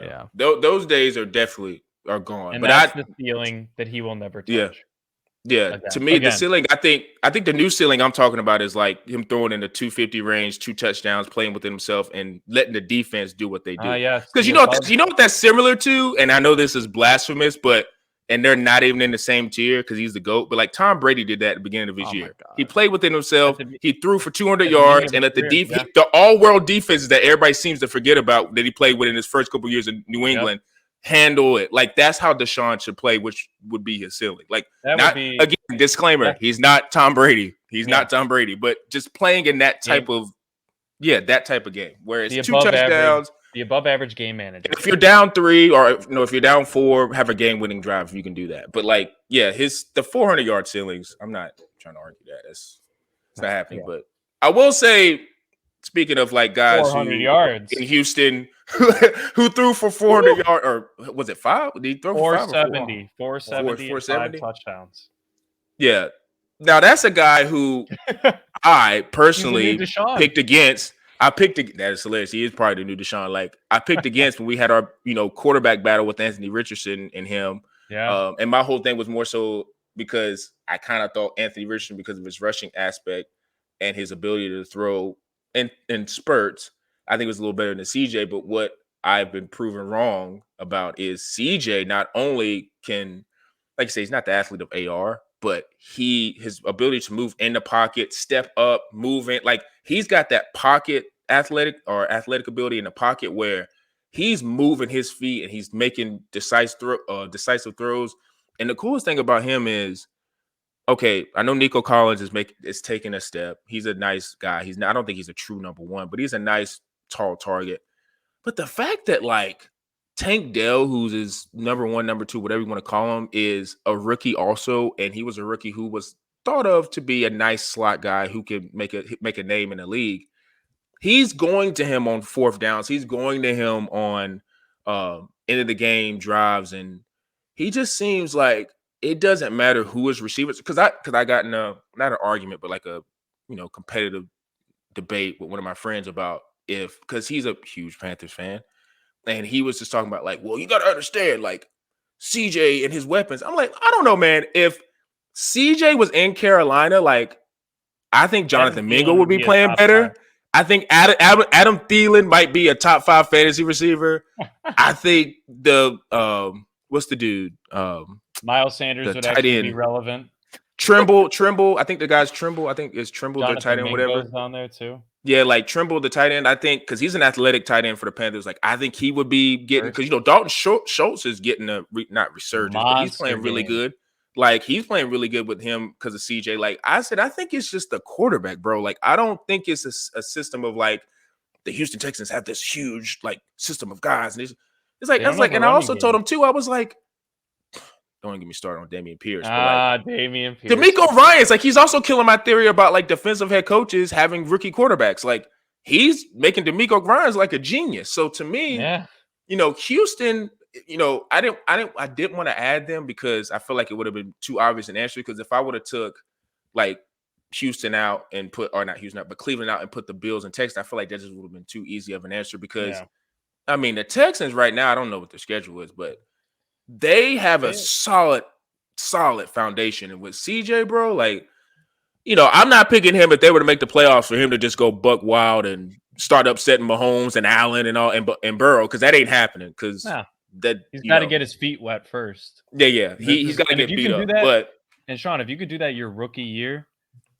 Yeah, those days are definitely gone. And but that's the feeling that he will never touch. Yeah, to me, the ceiling, I think the new ceiling I'm talking about is like him throwing in the 250 range, 2 touchdowns, playing within himself, and letting the defense do what they do. Because you know what that's similar to, and I know this is blasphemous, and they're not even in the same tier because he's the GOAT. But like Tom Brady did that at the beginning of his year. He played within himself. He threw for 200 yards, and at the all-world defenses that everybody seems to forget about that he played with in his first couple years in New England. handle it. Like that's how Deshaun should play, which would be his ceiling. Like That not would be again, disclaimer, he's not Tom Brady. He's not Tom Brady, but just playing in that type of that type of game where it's 2 touchdowns. The above average game manager. If you're down 3 or if you're down 4, have a game winning drive, you can do that. But like, the 400-yard ceilings, I'm not trying to argue that. It's not happening. But I will say, speaking of like guys 400 yards in Houston who threw for 400 yards, or was it 5? Did he throw for 470, 470, 5 touchdowns. Yeah. Now that's a guy who I personally picked against. That is hilarious. He is probably the new Deshaun. Like I picked against when we had our, quarterback battle with Anthony Richardson and him. Yeah. And my whole thing was more so because I kind of thought Anthony Richardson, because of his rushing aspect and his ability to throw in spurts, I think it was a little better than CJ. But what I've been proven wrong about is CJ not only can, like I say, he's not the athlete of AR, but his ability to move in the pocket, step up, move in, like he's got that pocket athletic ability in the pocket where he's moving his feet and he's making decisive throws. And the coolest thing about him is, okay, I know Nico Collins is taking a step. He's a nice guy. I don't think he's a true number 1, but he's a nice tall target. But the fact that like Tank Dell, who's his number 1, number 2, whatever you want to call him, is a rookie also, and he was a rookie who was thought of to be a nice slot guy who could make a name in the league. He's going to him on 4th downs. He's going to him on end of the game drives, and he just seems like it doesn't matter who his receivers. Because I got in not an argument, but like a competitive debate with one of my friends about because he's a huge Panthers fan, and he was just talking about like, well, you got to understand like CJ and his weapons. I'm like, I don't know, man. If CJ was in Carolina, like I think Jonathan Mingo would be playing better. 5. I think Adam Thielen might be a top 5 fantasy receiver. I think what's the dude? Miles Sanders would actually be relevant. Trimble. I think the guy's Trimble. I think it's Trimble, the tight end, whatever. On there too. Yeah, like Trimble, the tight end. I think because he's an athletic tight end for the Panthers. Like I think he would be getting, because Dalton Schultz is getting not resurgence, but he's playing really good. Like he's playing really good with him because of CJ. Like I said, I think it's just the quarterback, bro. Like I don't think it's a system of like the Houston Texans have this huge like system of guys, and it's like and I also told him too. I was like, don't get me started on Dameon Pierce. Dameon Pierce. DeMeco Ryans, like he's also killing my theory about like defensive head coaches having rookie quarterbacks. Like he's making DeMeco Ryans like a genius. So to me, Houston. I didn't want to add them because I feel like it would have been too obvious an answer. Because if I would have took like Houston out and not Houston out, but Cleveland out and put the Bills and Texans, I feel like that just would have been too easy of an answer. Because I mean, the Texans right now, I don't know what their schedule is, but they have a solid foundation. And with CJ, bro, like, I'm not picking him if they were to make the playoffs for him to just go buck wild and start upsetting Mahomes and Allen and all and Burrow, because that ain't happening. Because he's got to get his feet wet first. Yeah. He's got to get beat up. And Sean, if you could do that your rookie year,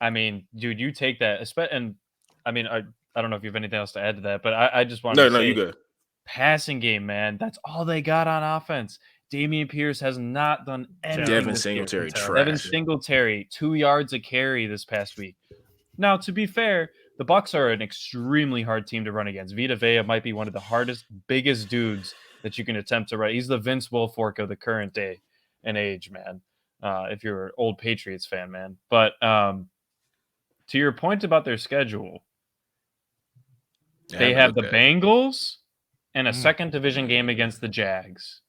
I mean, dude, you take that. And I mean, I don't know if you have anything else to add to that, but I just want to say, you good. Passing game, man. That's all they got on offense. Dameon Pierce has not done anything. Devin Singletary, trash. Devin Singletary, 2 yards a carry this past week. Now, to be fair, the Bucs are an extremely hard team to run against. Vita Vea might be one of the hardest, biggest dudes that you can attempt to run. He's the Vince Wilfork of the current day and age, man. If you're an old Patriots fan, man. But to your point about their schedule, they have the Bengals and a second division game against the Jags.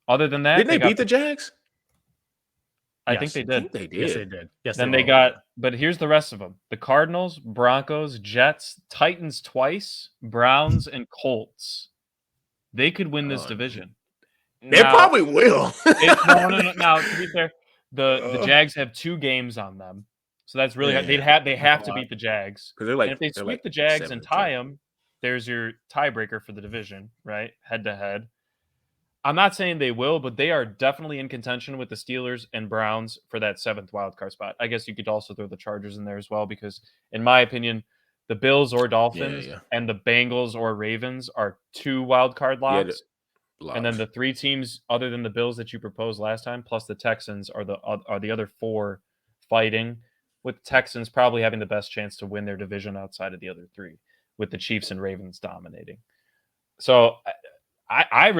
Other than that, didn't they beat the Jags? I think they did. Yes, they did. Yes, then they got, but here's the rest of them: the Cardinals, Broncos, Jets, Titans twice, Browns, and Colts. They could win this division. They probably will. No. Now, to be fair, the Jags have 2 games on them, so that's really hard. They have to beat the Jags, because they're like, and if they sweep the Jags and tie them, there's your tiebreaker for the division, right? Head to head. I'm not saying they will, but they are definitely in contention with the Steelers and Browns for that 7th wildcard spot. I guess you could also throw the Chargers in there as well, because in my opinion, the Bills or Dolphins and the Bengals or Ravens are 2 wildcard locks. And then the 3 teams other than the Bills that you proposed last time, plus the Texans, are the other 4 fighting, with Texans probably having the best chance to win their division outside of the other 3, with the Chiefs and Ravens dominating. So I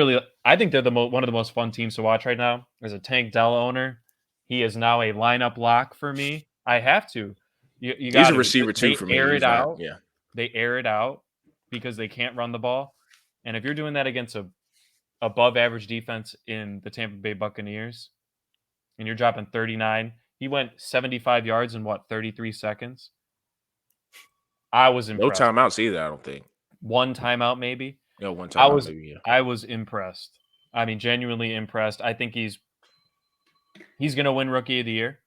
think they're one of the most fun teams to watch right now. As a Tank Dell owner, he is now a lineup lock for me. I have to. You got He's a receiver too for me. Air it out. Yeah, they air it out because they can't run the ball. And if you're doing that against a above average defense in the Tampa Bay Buccaneers, and you're dropping 39, he went 75 yards in 33 seconds. I was impressed. No timeouts either, I don't think. One timeout, maybe. No, one timeout, maybe. Yeah. I was impressed. I mean, genuinely impressed. I think he's going to win Rookie of the Year.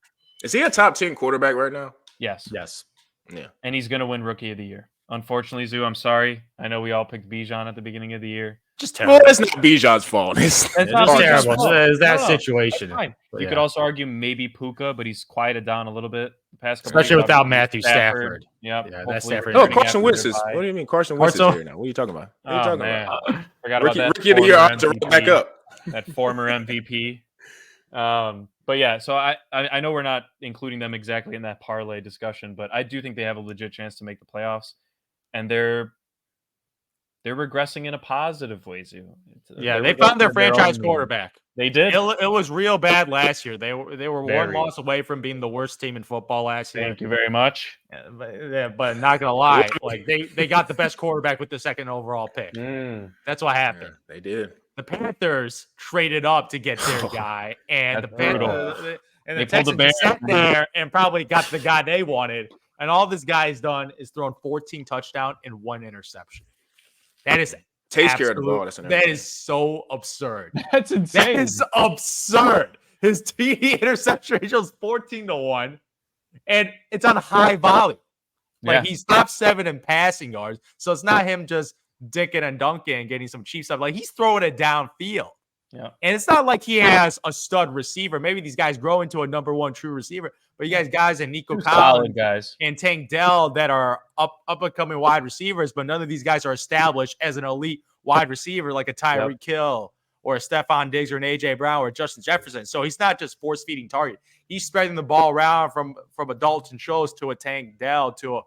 Is he a top 10 quarterback right now? Yes. Yeah. And he's going to win Rookie of the Year. Unfortunately, Zoo, I'm sorry. I know we all picked Bijan at the beginning of the year. Just terrible. Well, it's not Bijan's fault. It's not terrible. It's that situation. Fine. You could also argue maybe Puka, but he's quieted down a little bit the past couple especially without Matthew Stafford. Yeah, that's Stafford. Oh, Carson Wentz is. What do you mean Carson Wentz is here now? What are you talking about? What are you talking about? Forgot about that. Rookie of the Year odds are back up. That former MVP. But yeah, so I know we're not including them exactly in that parlay discussion, but I do think they have a legit chance to make the playoffs, and they're regressing in a positive way, Zoo. Yeah, they found their franchise quarterback. They did. It was real bad last year. They were one loss away from being the worst team in football last year. Thank you very much. But not gonna lie, like they got the best quarterback with the second overall pick. That's what happened. Yeah, they did. The Panthers traded up to get their guy, and the Texans sat there and probably got the guy they wanted. And all this guy's done is thrown 14 touchdowns and 1 interception. That is takes care of the ball. That is so absurd. That's insane. That is absurd. His TD interception ratio is 14-1, and it's on high volume. Like he's top 7 in passing yards, so it's not him just dicking and dunking and getting some cheap stuff. Like he's throwing it downfield. Yeah, and it's not like he has a stud receiver. Maybe these guys grow into a number 1 true receiver, but you guys and Nico Collins guys and Tank Dell that are up and coming wide receivers, but none of these guys are established as an elite wide receiver like a Tyreek Hill or a Stephon Diggs or an AJ Brown or Justin Jefferson. So he's not just force feeding target. He's spreading the ball around from a Dalton Schultz to a Tank Dell to a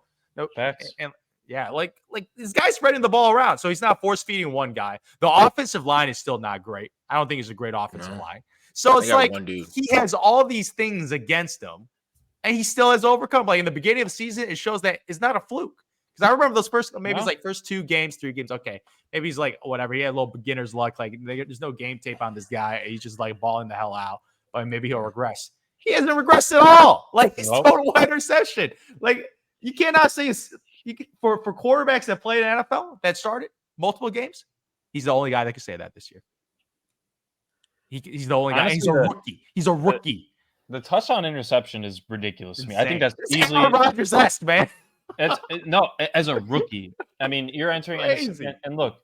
like this guy's spreading the ball around. So he's not force feeding one guy. The offensive line is still not great. I don't think it's a great offensive line. So it's like he has all these things against him, and he still has overcome. Like in the beginning of the season, it shows that it's not a fluke. Because I remember those first 2 games, 3 games. Okay, maybe he's like whatever. He had a little beginner's luck. Like there's no game tape on this guy. He's just like balling the hell out. But maybe he'll regress. He hasn't regressed at all. Like he's total wide interception. Like you cannot say for quarterbacks that played in the NFL that started multiple games, he's the only guy that can say that this year. He's the only guy. He's a rookie. He's a rookie. The touchdown interception is ridiculous to me. I think that's easily Rodgers-esque, man. As a rookie. I mean, you're entering and look,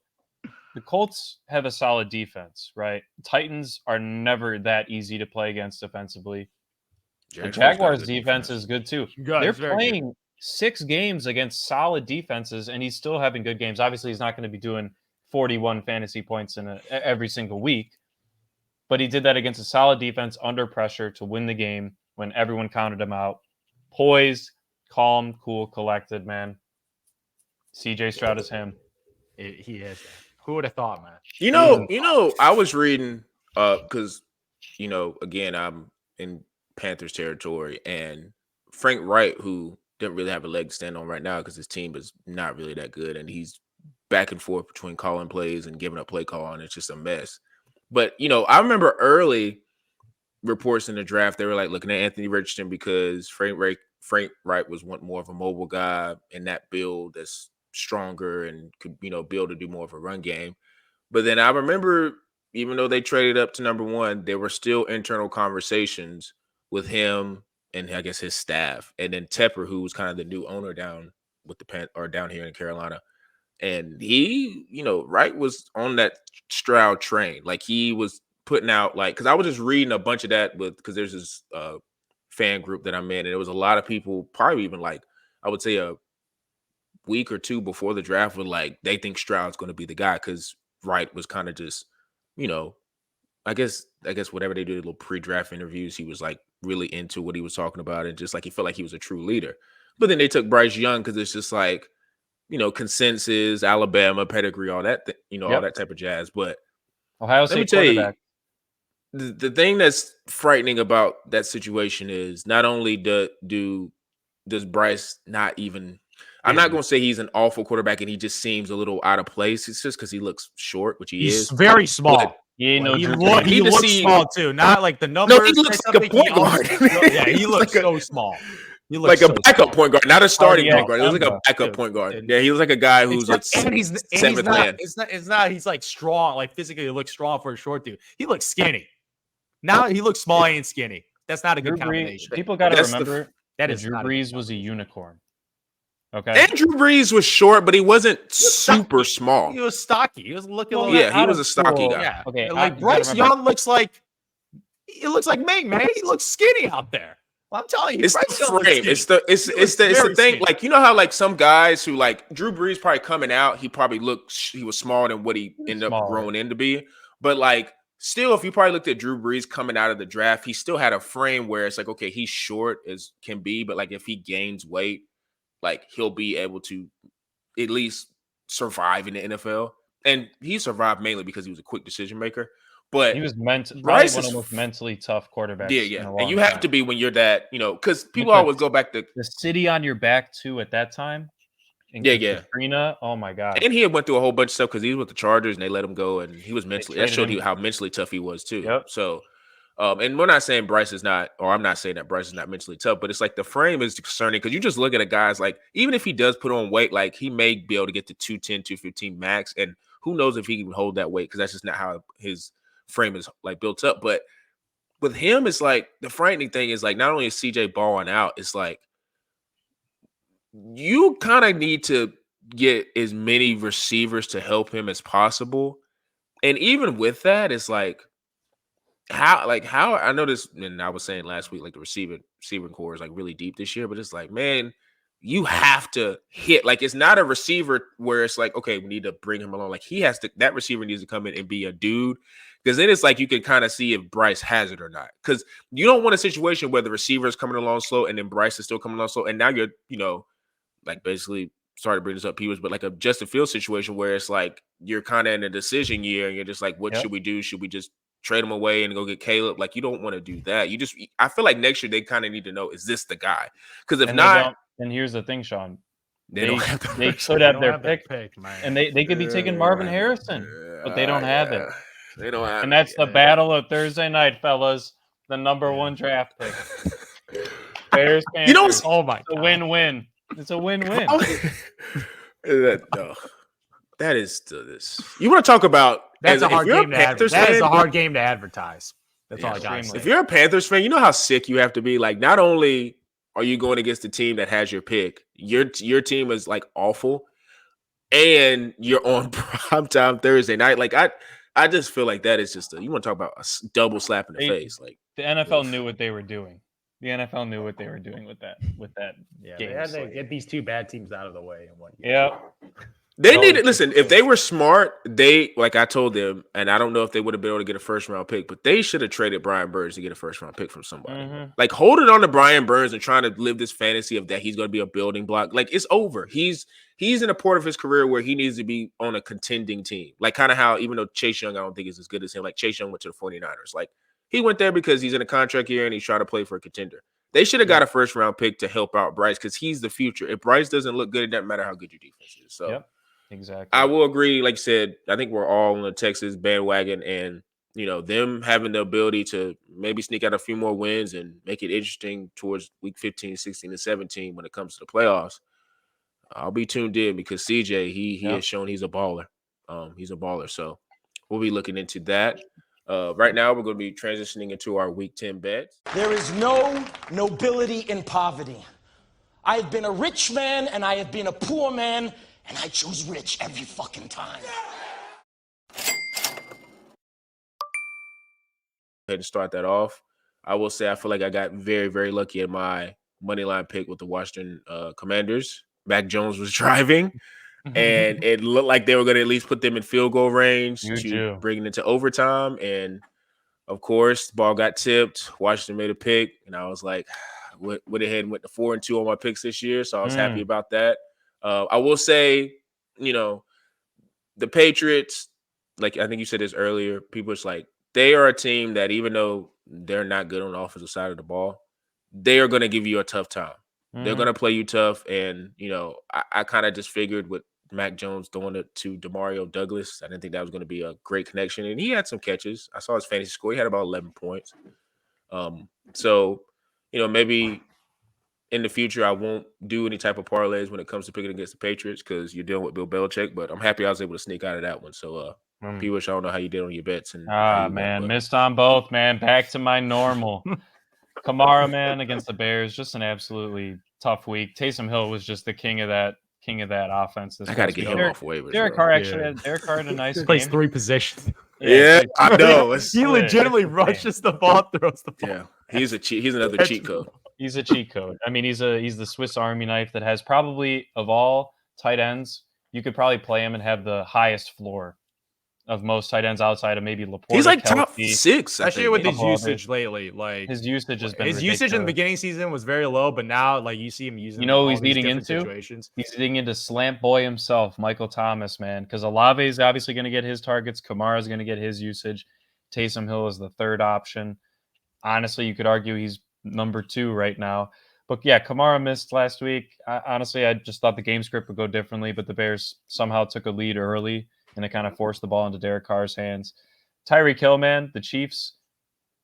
the Colts have a solid defense, right? Titans are never that easy to play against defensively. The Jaguars' defense is good too. They're playing 6 games against solid defenses, and he's still having good games. Obviously, he's not going to be doing 41 fantasy points in every single week, but he did that against a solid defense under pressure to win the game when everyone counted him out. Poised, calm, cool, collected, man. CJ Stroud is him. He is. Who would have thought, man? You know, I was reading because again, I'm in Panthers territory, and Frank Wright, who didn't really have a leg to stand on right now because his team is not really that good, and he's back and forth between calling plays and giving up play call, and it's just a mess. But I remember early reports in the draft, they were like looking at Anthony Richardson because Frank Wright was more of a mobile guy in that build that's stronger and could be able to do more of a run game. But then I remember, even though they traded up to number 1, there were still internal conversations with him and I guess his staff, and then Tepper, who was kind of the new owner down here in Carolina. And he, Wright was on that Stroud train. Like he was putting out, because I was just reading a bunch of that because there's this fan group that I'm in, and there was a lot of people, probably even I would say a week or 2 before the draft, were like, they think Stroud's going to be the guy because Wright was kind of just, I guess whatever they did, little pre-draft interviews, he was like really into what he was talking about, and just like he felt like he was a true leader. But then they took Bryce Young because it's just like, consensus, Alabama pedigree, all that, all that type of jazz. But Ohio let me State tell you, quarterback. the thing that's frightening about that situation is not only does Bryce not even. I'm not going to say he's an awful quarterback and he just seems a little out of place. It's just because he looks short, which he He's is. very small. But he he looks small too. Not like the numbers. No, he looks like a point guard. Yeah, he looks so small. He looks like a backup point guard, not a starting point guard. He looks like a backup Dude, point guard. Yeah, he looks like a guy who's like seventh man. It's not. He's like strong. Like physically, he looks strong for a short dude. He looks skinny. Now he looks small and skinny. That's not a good combination. People got to remember that Drew Brees was a unicorn. Okay. And Drew Brees was short, but he wasn't super small. He was stocky. He was looking like he was a stocky guy. Yeah. Okay. Like Bryce Young looks like Ming, man. He looks skinny out there. Well, I'm telling you, it's the frame. It's the thing. Skinny. Like, how like some guys who like Drew Brees probably coming out, he was smaller than what he ended up growing into be. But like still, if you probably looked at Drew Brees coming out of the draft, he still had a frame where it's like, okay, he's short as can be, but like if he gains weight, like he'll be able to at least survive in the NFL. And he survived mainly because he was a quick decision maker. But he was one of the most mentally tough quarterbacks. Yeah. And you have to be when you're that, because people always go back to the city on your back too at that time. Katrina, oh my God. And he had went through a whole bunch of stuff because he was with the Chargers and they let him go, and he was mentally. That showed you how mentally tough he was too. Yep. So. And we're not saying Bryce is not, or I'm not saying that Bryce is not mentally tough, but it's like the frame is concerning because you just look at a guy's like, even if he does put on weight, like he may be able to get to 210, 215 max. And who knows if he can hold that weight because that's just not how his frame is like built up. But with him, it's like the frightening thing is like not only is CJ balling out, it's like you kind of need to get as many receivers to help him as possible. And even with that, it's like, how I know this, and I was saying last week, like the receiving core is like really deep this year, but it's like, man, you have to hit. Like it's not a receiver where it's like, okay, we need to bring him along. Like that receiver needs to come in and be a dude, because then it's like you can kind of see if Bryce has it or not. Because you don't want a situation where the receiver is coming along slow and then Bryce is still coming along slow, and now you're like basically. Sorry to bring this up, Peters, but like a Justin Fields situation where it's like you're kind of in a decision year and you're just like, what should we do? Should we just trade him away and go get Caleb? Like you don't want to do that. I feel like next year they kind of need to know, is this the guy? Because if not, and here's the thing, Sean, they could have their pick, and they could be taking Marvin Harrison, but they don't have it. They don't have and that's the battle of Thursday night, fellas. The number one draft pick. Bears, Panthers. Oh my God. It's a win-win. It's a win-win. No. That is this. You want to talk about that's a hard game to advertise. That is a hard game to advertise. That's all I got to say. If you're a Panthers fan, you know how sick you have to be. Like, not only are you going against the team that has your pick, your team is like awful, and you're on primetime Thursday night. Like, I just feel like that is just you want to talk about a double slap in the face. Like the NFL knew what they were doing. The NFL knew what they were doing with that. Yeah, game they had to get these two bad teams out of the way. They needed, listen, if they were smart, like I told them, and I don't know if they would have been able to get a first round pick, but they should have traded Brian Burns to get a first round pick from somebody. Mm-hmm. Like holding on to Brian Burns and trying to live this fantasy of that he's going to be a building block. Like it's over. He's in a part of his career where he needs to be on a contending team. Like kind of how, even though Chase Young, I don't think is as good as him, like Chase Young went to the 49ers. Like he went there because he's in a contract year and he's trying to play for a contender. They should have got a first round pick to help out Bryce because he's the future. If Bryce doesn't look good, it doesn't matter how good your defense is. So yep. Exactly. I will agree. Like you said, I think we're all on the Texas bandwagon, and them having the ability to maybe sneak out a few more wins and make it interesting towards week 15, 16, and 17 when it comes to the playoffs. I'll be tuned in because CJ, he has shown he's a baller. He's a baller. So we'll be looking into that. Right now, we're going to be transitioning into our week 10 bets. There is no nobility in poverty. I have been a rich man and I have been a poor man. And I choose rich every fucking time. To start that off, I will say I feel like I got very, very lucky in my money line pick with the Washington Commanders. Mac Jones was driving. and it looked like they were going to at least put them in field goal range to bring it into overtime. And of course, the ball got tipped. Washington made a pick, and I was like, went ahead and went to 4-2 on my picks this year, so I was happy about that. I will say, the Patriots, like I think you said this earlier, people it's like they are a team that even though they're not good on the offensive side of the ball, they are going to give you a tough time. They're going to play you tough, and I kind of just figured with Mac Jones throwing it to Demario Douglas, I didn't think that was going to be a great connection, and he had some catches. I saw his fantasy score; he had about 11 points. So maybe in the future, I won't do any type of parlays when it comes to picking against the Patriots because you're dealing with Bill Belichick. But I'm happy I was able to sneak out of that one. So, P-Wish, I don't know how you did on your bets. And missed on both, man. Back to my normal. Kamara, man, against the Bears, just an absolutely tough week. Taysom Hill was just the king of that offense. I got to get him off waivers. Derek Carr had a nice game. Plays 3 positions. Yeah, I know. He legitimately rushes the ball, throws the ball. Yeah, he's another cheat code. He's a cheat code. I mean, he's the Swiss Army knife that has probably, of all tight ends, you could probably play him and have the highest floor of most tight ends outside of maybe Laporte. He's like Kelsey. top 6, especially with his usage lately. Like his usage has been his ridiculous. usage in the beginning of the season was very low, but now like you see him using. He's eating into situations. He's eating into slant boy himself, Michael Thomas, man. Because Olave is obviously going to get his targets. Kamara is going to get his usage. Taysom Hill is the third option. Honestly, you could argue he's number 2 right now. But yeah, Kamara missed last week. Honestly, I just thought the game script would go differently, but the Bears somehow took a lead early, and it kind of forced the ball into Derek Carr's hands. Tyreek Hill, man, the Chiefs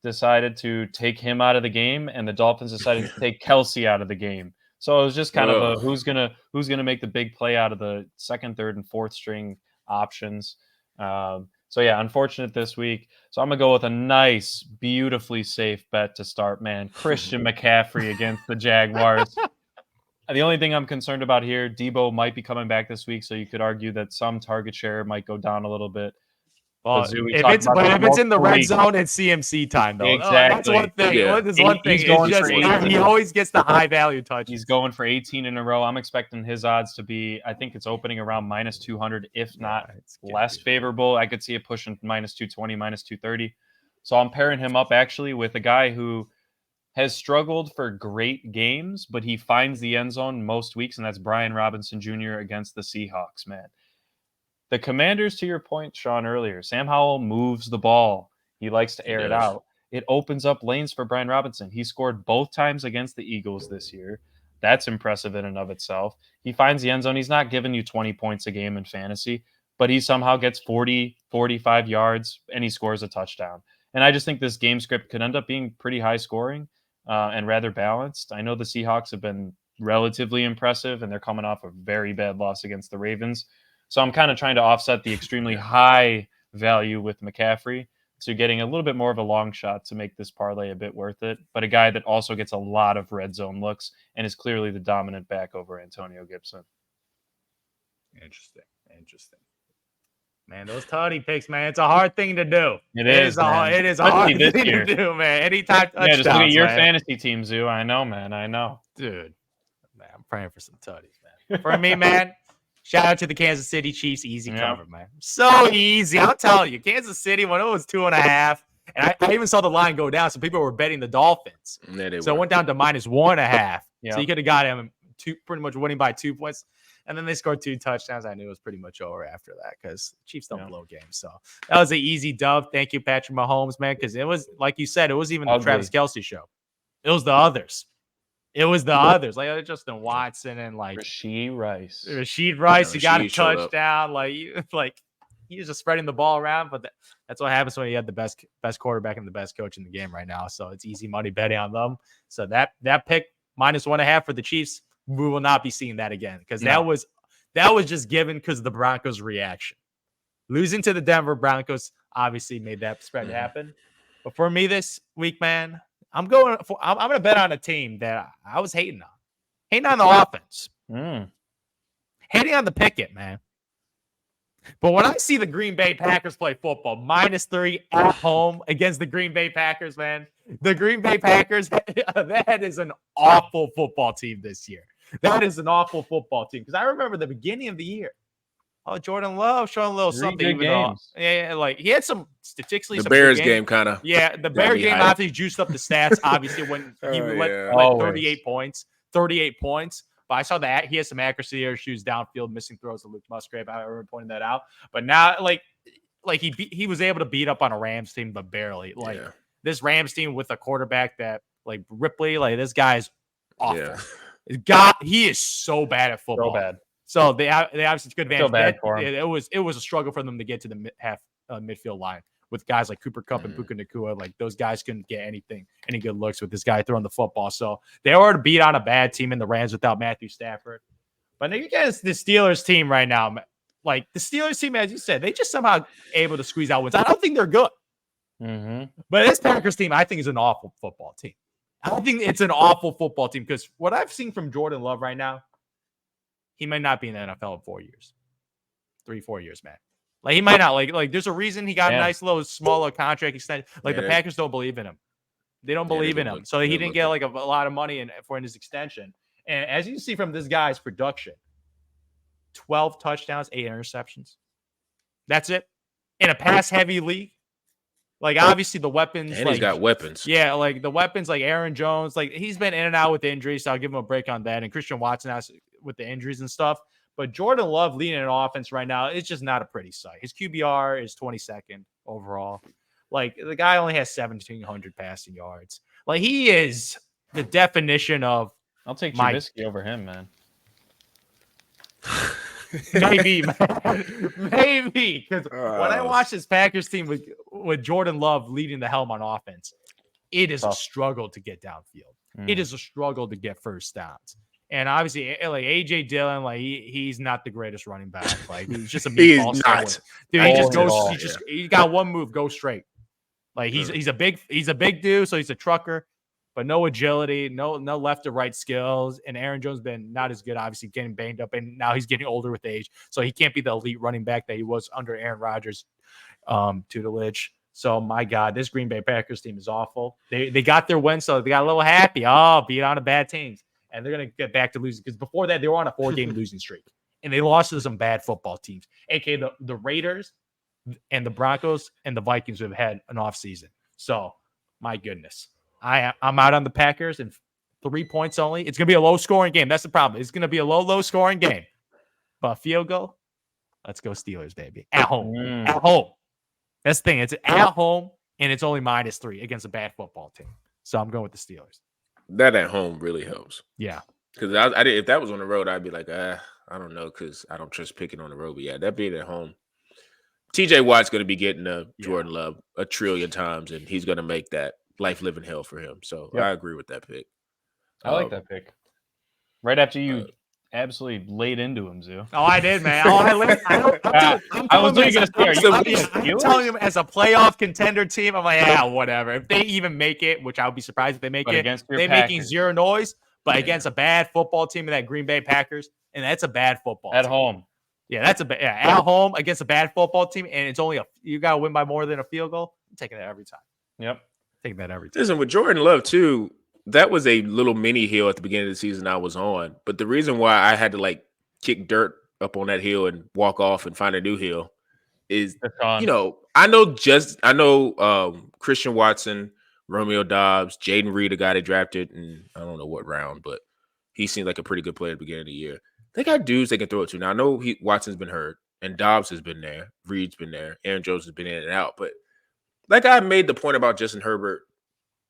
decided to take him out of the game, and the Dolphins decided to take Kelsey out of the game. So it was just kind of a who's gonna make the big play out of the second, third, and fourth string options. So yeah, unfortunate this week. So I'm gonna go with a nice, beautifully safe bet to start, man. Christian McCaffrey against the Jaguars. The only thing I'm concerned about here, Debo might be coming back this week, so you could argue that some target share might go down a little bit. Well, if it's in the red zone, it's CMC time, though. Exactly. That's one thing. Yeah. There's one thing. He always gets the high value touches. He's going for 18 in a row. I'm expecting his odds to be, I think it's opening around minus 200, if not less favorable. I could see it pushing minus 220, minus 230. So I'm pairing him up actually with a guy who has struggled for great games, but he finds the end zone most weeks, and that's Brian Robinson Jr. against the Seahawks, man. The Commanders, to your point, Sean, earlier, Sam Howell moves the ball. He likes to air it out. It opens up lanes for Brian Robinson. He scored both times against the Eagles this year. That's impressive in and of itself. He finds the end zone. He's not giving you 20 points a game in fantasy, but he somehow gets 40, 45 yards, and he scores a touchdown. And I just think this game script could end up being pretty high scoring and rather balanced. I know the Seahawks have been relatively impressive, and they're coming off a very bad loss against the Ravens. So I'm kind of trying to offset the extremely high value with McCaffrey to getting a little bit more of a long shot to make this parlay a bit worth it, but a guy that also gets a lot of red zone looks and is clearly the dominant back over Antonio Gibson. Interesting. Man, those toddy picks, man, it's a hard thing to do. It is a hard thing to do, man. Anytime touchdowns, just look at your fantasy team, Zoo. I know, man. I know. Dude, man, I'm praying for some tuddies, man. For me, man, shout out to the Kansas City Chiefs. Easy cover, man. So easy. I'll tell you. Kansas City, when it was 2.5, and I even saw the line go down, so people were betting the Dolphins. So it went down to minus 1.5. So you could have got him pretty much winning by 2 points. And then they scored 2 touchdowns. I knew it was pretty much over after that because the Chiefs don't blow games. So that was an easy dub. Thank you, Patrick Mahomes, man, because it was, like you said, it was even the Travis Kelce show. It was the others. Like Justin Watson and like Rashee Rice. He got a touchdown. Like he was just spreading the ball around. But that's what happens when you have the best quarterback and the best coach in the game right now. So it's easy money betting on them. So that pick minus 1.5 for the Chiefs, we will not be seeing that again because that was just given because of the Broncos' reaction. Losing to the Denver Broncos obviously made that spread happen. But for me this week, man, I'm going to bet on a team that I was hating on the offense, hating on the Pickett, man. But when I see the Green Bay Packers play football, -3 at home against the Green Bay Packers, man, the Green Bay Packers, that is an awful football team this year. That is an awful football team because I remember the beginning of the year, oh, Jordan Love showing a little 3 something. good Even though, games. yeah, like he had some statistically The some good Bears games. game kind of. Yeah, the Bears game obviously juiced up the stats. Obviously, when he let Always. 38 points. But I saw that he has some accuracy issues downfield, missing throws to Luke Musgrave. I remember pointing that out. But now, like he was able to beat up on a Rams team, but barely. Like this Rams team with a quarterback that like Ripley, like this guy's awful. Yeah. He is so bad at football. So bad. So they obviously good advantage. So bad for him. It was a struggle for them to get to the midfield line with guys like Cooper Kupp and Puka Nacua. Like those guys couldn't get any good looks with this guy throwing the football. So they were to beat on a bad team in the Rams without Matthew Stafford. But you guys, the Steelers team right now, like the Steelers team, as you said, they just somehow able to squeeze out wins. I don't think they're good. But this Packers team, I think, is an awful football team. I think it's an awful football team because what I've seen from Jordan Love right now, he might not be in the NFL in 4 years. 3-4 years, man. Like he might not. Like there's a reason he got a nice little smaller contract extension. Like the Packers don't believe in him. They don't believe in him. So he didn't get like a lot of money for his extension. And as you see from this guy's production, 12 touchdowns, 8 interceptions. That's it. In a pass-heavy league. Like, obviously, the weapons. And he's got weapons. Yeah, like the weapons, like Aaron Jones. Like, he's been in and out with injuries, so I'll give him a break on that. And Christian Watson has with the injuries and stuff. But Jordan Love leading an offense right now, it's just not a pretty sight. His QBR is 22nd overall. Like, the guy only has 1,700 passing yards. Like, he is the definition of. I'll take Trubisky over him, man. Maybe, man. Maybe. Because when I watch this Packers team with Jordan Love leading the helm on offense, it is a struggle to get downfield. It is a struggle to get first downs. And obviously, like AJ Dillon, like he's not the greatest running back. Like he's just a meatball. He's not. Dude, he just goes. He got one move, go straight. Like he's a big dude, so he's a trucker, but no agility, no left or right skills. And Aaron Jones been not as good, obviously getting banged up, and now he's getting older with age, so he can't be the elite running back that he was under Aaron Rodgers' tutelage. So my God, this Green Bay Packers team is awful. They got their win, so they got a little happy. Oh, beat on a bad teams. And they're going to get back to losing because before that, they were on a 4-game losing streak. And they lost to some bad football teams, a.k.a. the Raiders and the Broncos and the Vikings who have had an offseason. So, my goodness. I'm out on the Packers and 3 points only. It's going to be a low-scoring game. That's the problem. It's going to be a low-scoring game. But field goal, let's go Steelers, baby. At home. At home. That's the thing. It's at home, and it's only -3 against a bad football team. So, I'm going with the Steelers. That at home really helps. Yeah. Because I did, if that was on the road, I'd be like, I don't know, because I don't trust picking on the road. But yeah, that being at home, TJ Watt's going to be getting a Jordan Love 1 trillion times, and he's going to make that life living hell for him. So I agree with that pick. I like that pick. Right after you absolutely laid into him, Zoo. Oh, I did, man. Oh, I was doing it. I'm telling him as a playoff contender team, I'm like, yeah, whatever. If they even make it, which I would be surprised if they make it, they're making zero noise. But against a bad football team, that Green Bay Packers, and that's a bad football team. At home. Yeah, that's at home against a bad football team, and it's only you got to win by more than a field goal. I'm taking that every time. Yep, taking that every time. Listen, with Jordan Love too, that was a little mini hill at the beginning of the season I was on. But the reason why I had to like kick dirt up on that hill and walk off and find a new hill is, you know, I know Christian Watson, Romeo Dobbs, Jaden Reed, a guy they drafted, and I don't know what round, but he seemed like a pretty good player at the beginning of the year. They got dudes they can throw it to. Now, I know Watson's been hurt, and Dobbs has been there. Reed's been there. Aaron Jones has been in and out. But that guy made the point about Justin Herbert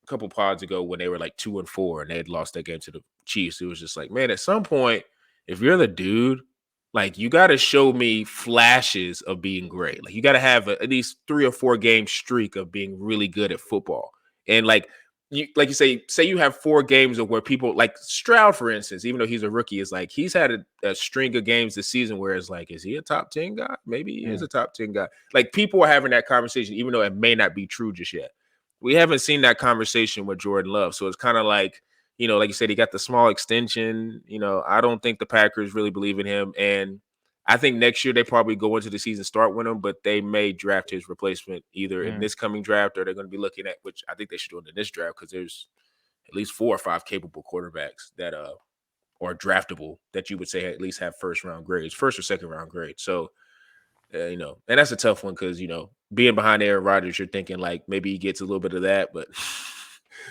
a couple pods ago when they were like 2-4 and they had lost that game to the Chiefs. It was just like, man, at some point, if you're the dude, like you got to show me flashes of being great. Like you got to have at least 3 or 4 game streak of being really good at football. And like you say you have 4 games of where people like Stroud, for instance, even though he's a rookie, is like he's had a string of games this season where it's like, is he a top 10 guy? Maybe he is a top 10 guy. Like people are having that conversation, even though it may not be true just yet. We haven't seen that conversation with Jordan Love. So it's kind of like, you know, like you said, he got the small extension. You know, I don't think the Packers really believe in him. And I think next year they probably go into the season, start with him, but they may draft his replacement either in this coming draft or they're going to be looking at, which I think they should do in this draft because there's at least 4 or 5 capable quarterbacks that are draftable that you would say at least have first or second round grades. So you know, and that's a tough one because, you know, being behind Aaron Rodgers, you're thinking like maybe he gets a little bit of that, but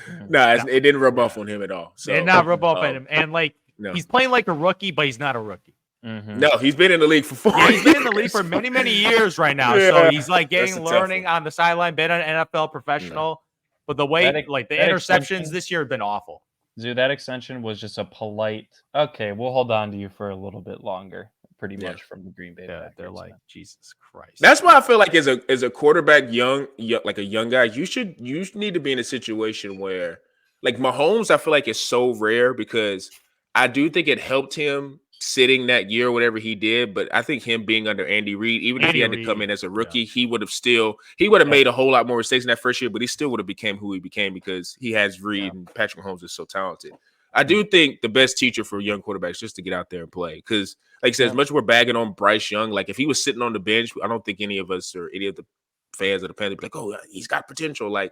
it didn't rub off on him at all. So and not rub off on him. And like no. he's playing like a rookie, but he's not a rookie. No, he's been in the league for 4 years. He's been in the league for many, many years right now. Yeah, so he's like that's learning on the sideline, been an NFL professional. But the way, the interceptions this year have been awful. Dude, that extension was just a polite, okay, we'll hold on to you for a little bit longer, pretty much from the Green Bay Packers. They're like, Jesus Christ. That's why I feel like as a quarterback, like a young guy, you need to be in a situation where, like Mahomes, I feel like it's so rare because I do think it helped him sitting that year, whatever he did. But I think him being under Andy Reid, even if he had to come in as a rookie, he would have made a whole lot more mistakes in that first year, but he still would have became who he became because he has Reid and Patrick Mahomes is so talented. I do think the best teacher for young quarterbacks is just to get out there and play. Because, like I said, as much as we're bagging on Bryce Young, like if he was sitting on the bench, I don't think any of us or any of the fans of the Panthers would be like, oh, he's got potential. Like,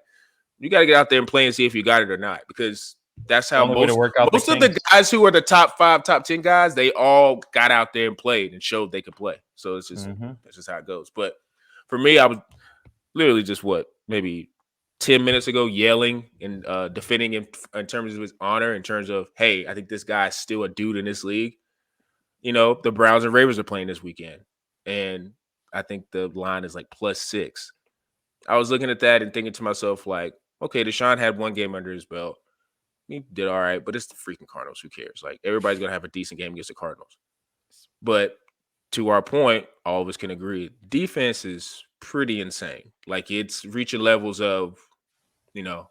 you got to get out there and play and see if you got it or not. Because that's how most of the guys who are the top 5, top 10 guys, they all got out there and played and showed they could play. So it's just that's just how it goes. But for me, I was literally just maybe 10 minutes ago yelling and defending him in terms of his honor, in terms of, hey, I think this guy's still a dude in this league. You know, the Browns and Ravens are playing this weekend, and I think the line is like +6. I was looking at that and thinking to myself, like, okay, Deshaun had 1 game under his belt. He did all right, but it's the freaking Cardinals. Who cares? Like, everybody's going to have a decent game against the Cardinals. But to our point, all of us can agree, defense is pretty insane. Like, it's reaching levels of, you know,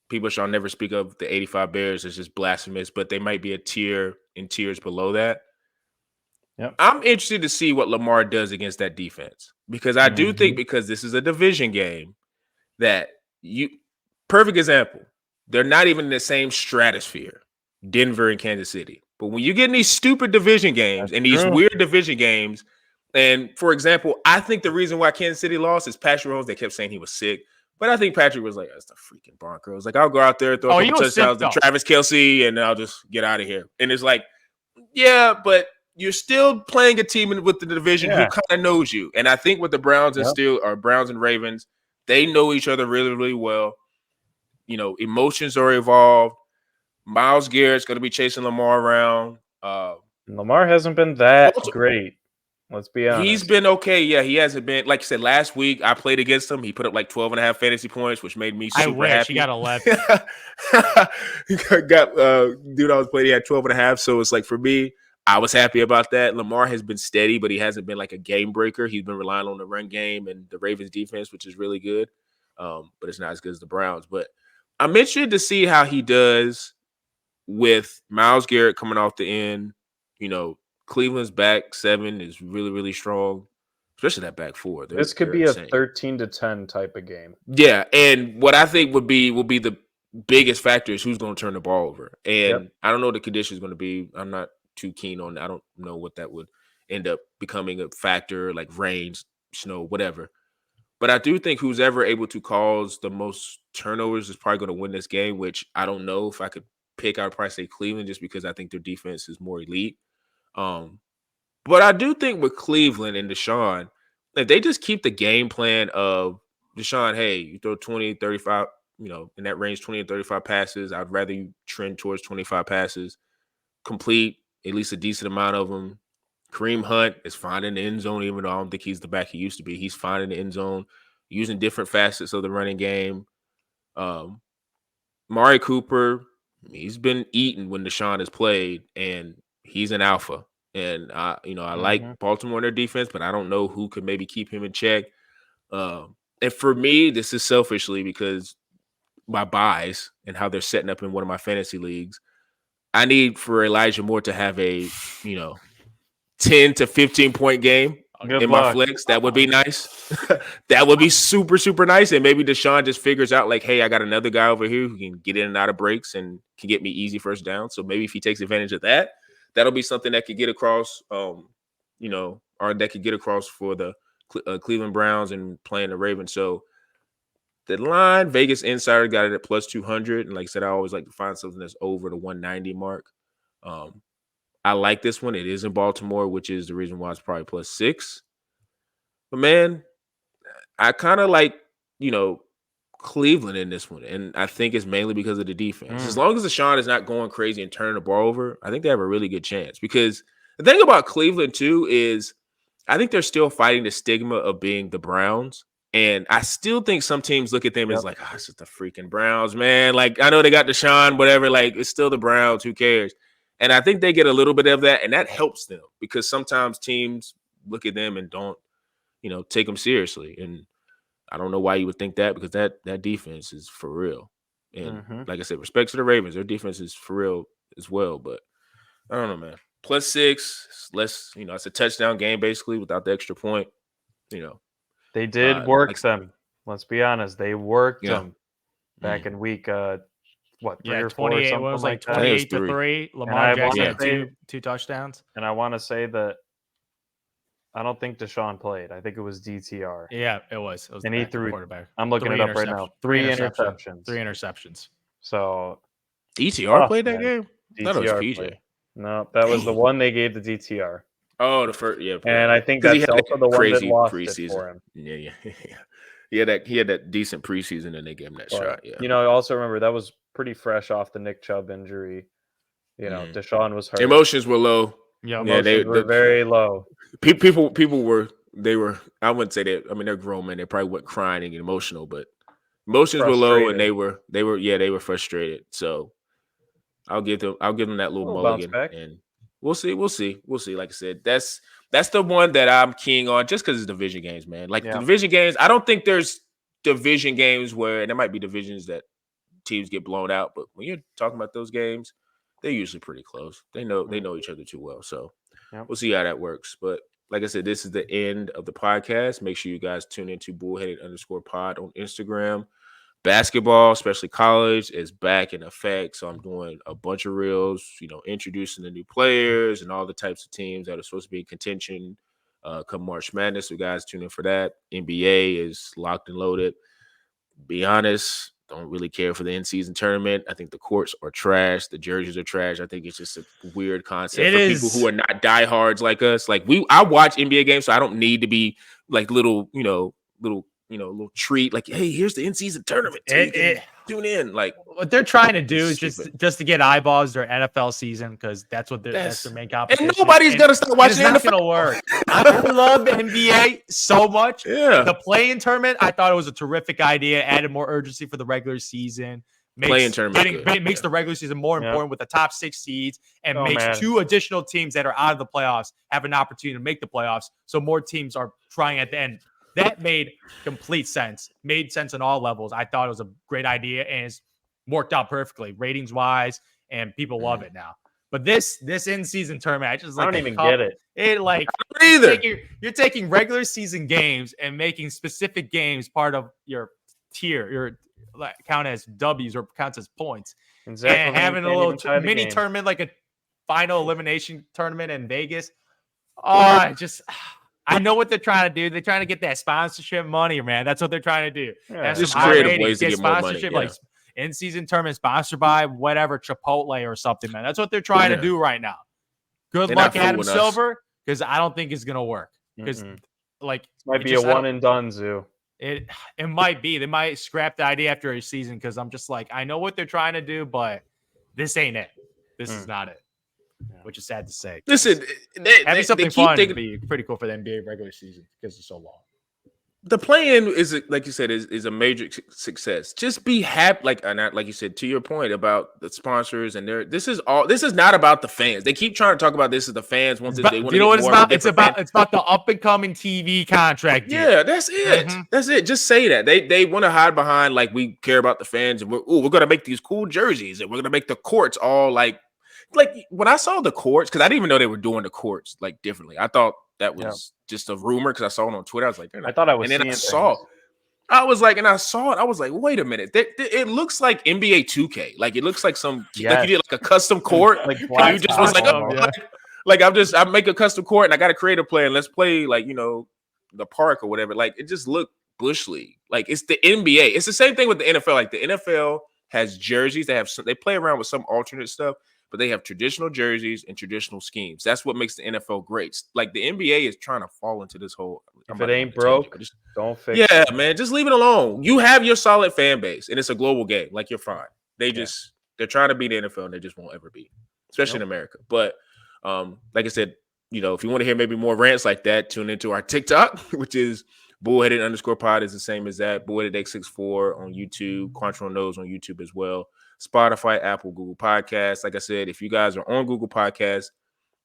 people shall never speak of the 85 Bears as just blasphemous, but they might be a tier in tiers below that. Yep. I'm interested to see what Lamar does against that defense because I do think because this is a division game that perfect example. They're not even in the same stratosphere, Denver and Kansas City. But when you get in these stupid division games and these weird division games, and for example, I think the reason why Kansas City lost is Patrick Mahomes. They kept saying he was sick, but I think Patrick was like, "That's the freaking Broncos." Like, I'll go out there, throw a couple touchdowns to Travis Kelce, and I'll just get out of here. And it's like, yeah, but you're still playing a team with the division who kind of knows you. And I think with the Browns and Browns and Ravens, they know each other really, really well. You know, emotions are involved. Myles Garrett's going to be chasing Lamar around. Lamar hasn't been that great. Let's be honest. He's been okay. Yeah, he hasn't been. Like I said, last week I played against him. He put up like 12.5 fantasy points, which made me super happy. He got 11. He got dude I was playing, he had 12.5. So it's like, for me, I was happy about that. Lamar has been steady, but he hasn't been like a game breaker. He's been relying on the run game and the Ravens defense, which is really good. But it's not as good as the Browns. But I'm interested to see how he does with Myles Garrett coming off the end. You know, Cleveland's back 7 is really, really strong, especially that back 4. This could be insane. A 13-10 type of game. Yeah, and what I think will be the biggest factor is who's going to turn the ball over. And I don't know what the condition is going to be. I'm not too keen on that. I don't know what that would end up becoming a factor, like rain, snow, whatever. But I do think who's ever able to cause the most turnovers is probably going to win this game, which I don't know if I could pick. I would probably say Cleveland just because I think their defense is more elite. But I do think with Cleveland and Deshaun, if they just keep the game plan of Deshaun, hey, you throw 20, 35, you know, in that range, 20 and 35 passes, I'd rather you trend towards 25 passes, complete at least a decent amount of them. Kareem Hunt is fine in the end zone, even though I don't think he's the back he used to be. He's fine in the end zone, using different facets of the running game. Mari Cooper, he's been eaten when Deshaun has played, and he's an alpha. And I like Baltimore in their defense, but I don't know who could maybe keep him in check. And for me, this is selfishly because my buys and how they're setting up in one of my fantasy leagues. I need for Elijah Moore to have a, 10 to 15 point game my flex. That would be nice. That would be super, super nice. And maybe Deshaun just figures out like, hey, I got another guy over here who can get in and out of breaks and can get me easy first down. So maybe if he takes advantage of that, that'll be something that could get across, or that could get across for the Cleveland Browns and playing the Ravens. So the line, Vegas Insider got it at +200. And like I said, I always like to find something that's over the 190 mark. I like this one. It is in Baltimore, which is the reason why it's probably +6. But man, I kind of like, Cleveland in this one. And I think it's mainly because of the defense. As long as Deshaun is not going crazy and turning the ball over, I think they have a really good chance. Because the thing about Cleveland, too, is I think they're still fighting the stigma of being the Browns. And I still think some teams look at them as like, oh, it's just the freaking Browns, man. Like, I know they got Deshaun, whatever. Like, it's still the Browns. Who cares? And I think they get a little bit of that, and that helps them because sometimes teams look at them and don't, take them seriously. And I don't know why you would think that because that defense is for real. And like I said, respect to the Ravens. Their defense is for real as well. But I don't know, man. +6, less, it's a touchdown game basically without the extra point. They did work them. Let's be honest. They worked them back in week 3 or 4 or something. It was like 28-3. Lamar Jackson had two touchdowns. And I want to say that I don't think Deshaun played. I think it was DTR. Yeah, it was. And he threw quarterback. I'm looking it up right now. 3 interceptions. 3 interceptions. So DTR played that game? DTR I thought it was PJ. Played. No, that was the one they gave the DTR. Oh, the first, yeah. And I think that's also the one that lost it for him. Yeah. He had that decent preseason, and they gave him that shot. Yeah. I also remember that was pretty fresh off the Nick Chubb injury. Deshaun was hurt. Emotions were low. They were very low. People were. I wouldn't say that. I mean, they're grown men. They probably weren't crying and emotional, but emotions were low, and they were frustrated. So I'll give them that little mulligan, and we'll see. Like I said, that's the one that I'm keying on just because it's division games, man. Like the division games, I don't think there's division games where there might be divisions that teams get blown out, but when you're talking about those games, they're usually pretty close. They know each other too well, so we'll see how that works. But like I said, this is the end of the podcast. Make sure you guys tune into bullheaded_pod on Instagram. Basketball, especially college, is back in effect. So I'm doing a bunch of reels, introducing the new players and all the types of teams that are supposed to be in contention come March Madness. So guys, tune in for that. NBA is locked and loaded. Be honest, don't really care for the in-season tournament. I think the courts are trash. The jerseys are trash. I think it's just a weird concept people who are not diehards like us. Like I watch NBA games, so I don't need to be like little treat. Like, hey, here's the in-season tournament. So tune in. Like what they're trying to do is just to get eyeballs during NFL season because that's their main competition. And nobody's gonna start watching. It's not gonna work. I love the NBA so much. Yeah, the play-in tournament, I thought it was a terrific idea. Added more urgency for the regular season. Makes the regular season more important with the top 6 seeds and makes 2 additional teams that are out of the playoffs have an opportunity to make the playoffs. So more teams are trying at the end. That made complete sense. Made sense on all levels. I thought it was a great idea and it's worked out perfectly, ratings wise, and people love it now. But this in-season tournament, I don't even get it. You're taking regular season games and making specific games part of your tier, count as W's or counts as points, and having a little mini tournament like a final elimination tournament in Vegas. I know what they're trying to do. They're trying to get that sponsorship money, man. That's what they're trying to do. Just creative ways to get more money. Like in-season tournament sponsored by whatever, Chipotle or something, man. That's what they're trying to do right now. Good luck, Adam Silver, because I don't think it's going to work. Because might be a one and done, Zoo. It might be. They might scrap the idea after a season because I'm just like, I know what they're trying to do, but this ain't it. This is not it. Which is sad to say. Listen, having something fun would be pretty cool for the NBA regular season because it's so long. The play-in is, like you said, is a major success. Just be happy, like you said, to your point about the sponsors and this is not about the fans. They keep trying to talk about this as the fans. They want what it's about? It's about the up and coming TV contract deal. Yeah, that's it. That's it. Just say that. They want to hide behind like we care about the fans and we're gonna make these cool jerseys and we're gonna make the courts all like when I saw the courts, because I didn't even know they were doing the courts like differently. I thought that was just a rumor because I saw it on Twitter. I was like, I thought I was. And then I saw it. I was like, wait a minute. It looks like NBA 2K. Like it looks like like you did like a custom court. You just was like, I make a custom court and I got to create a play and let's play like the park or whatever. Like it just looked bush league. Like it's the NBA. It's the same thing with the NFL. Like the NFL has jerseys. They play around with some alternate stuff. but they have traditional jerseys and traditional schemes. That's what makes the NFL great. Like the NBA is trying to fall into this whole. If it ain't broke, don't fix it. Yeah, man, just leave it alone. You have your solid fan base, and it's a global game. Like you're fine. They're trying to beat the NFL, and they just won't ever be, especially in America. But like I said, if you want to hear maybe more rants like that, tune into our TikTok, which is bullheaded_pod is the same as that. Bullheaded_X64 on YouTube, Quantron Knows on YouTube as well. Spotify, Apple, Google Podcasts. Like I said, if you guys are on Google Podcasts,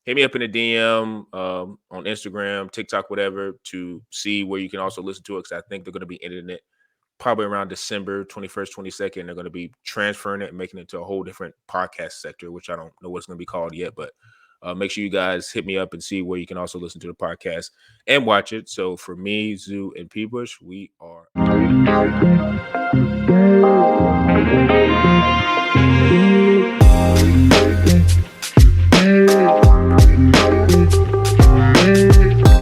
hit me up in the DM on Instagram, TikTok, whatever, to see where you can also listen to it, because I think they're going to be ending it probably around December 21st, 22nd. They're going to be transferring it and making it to a whole different podcast sector, which I don't know what it's going to be called yet, but make sure you guys hit me up and see where you can also listen to the podcast and watch it. So for me, Zoo, and P. Bush, we are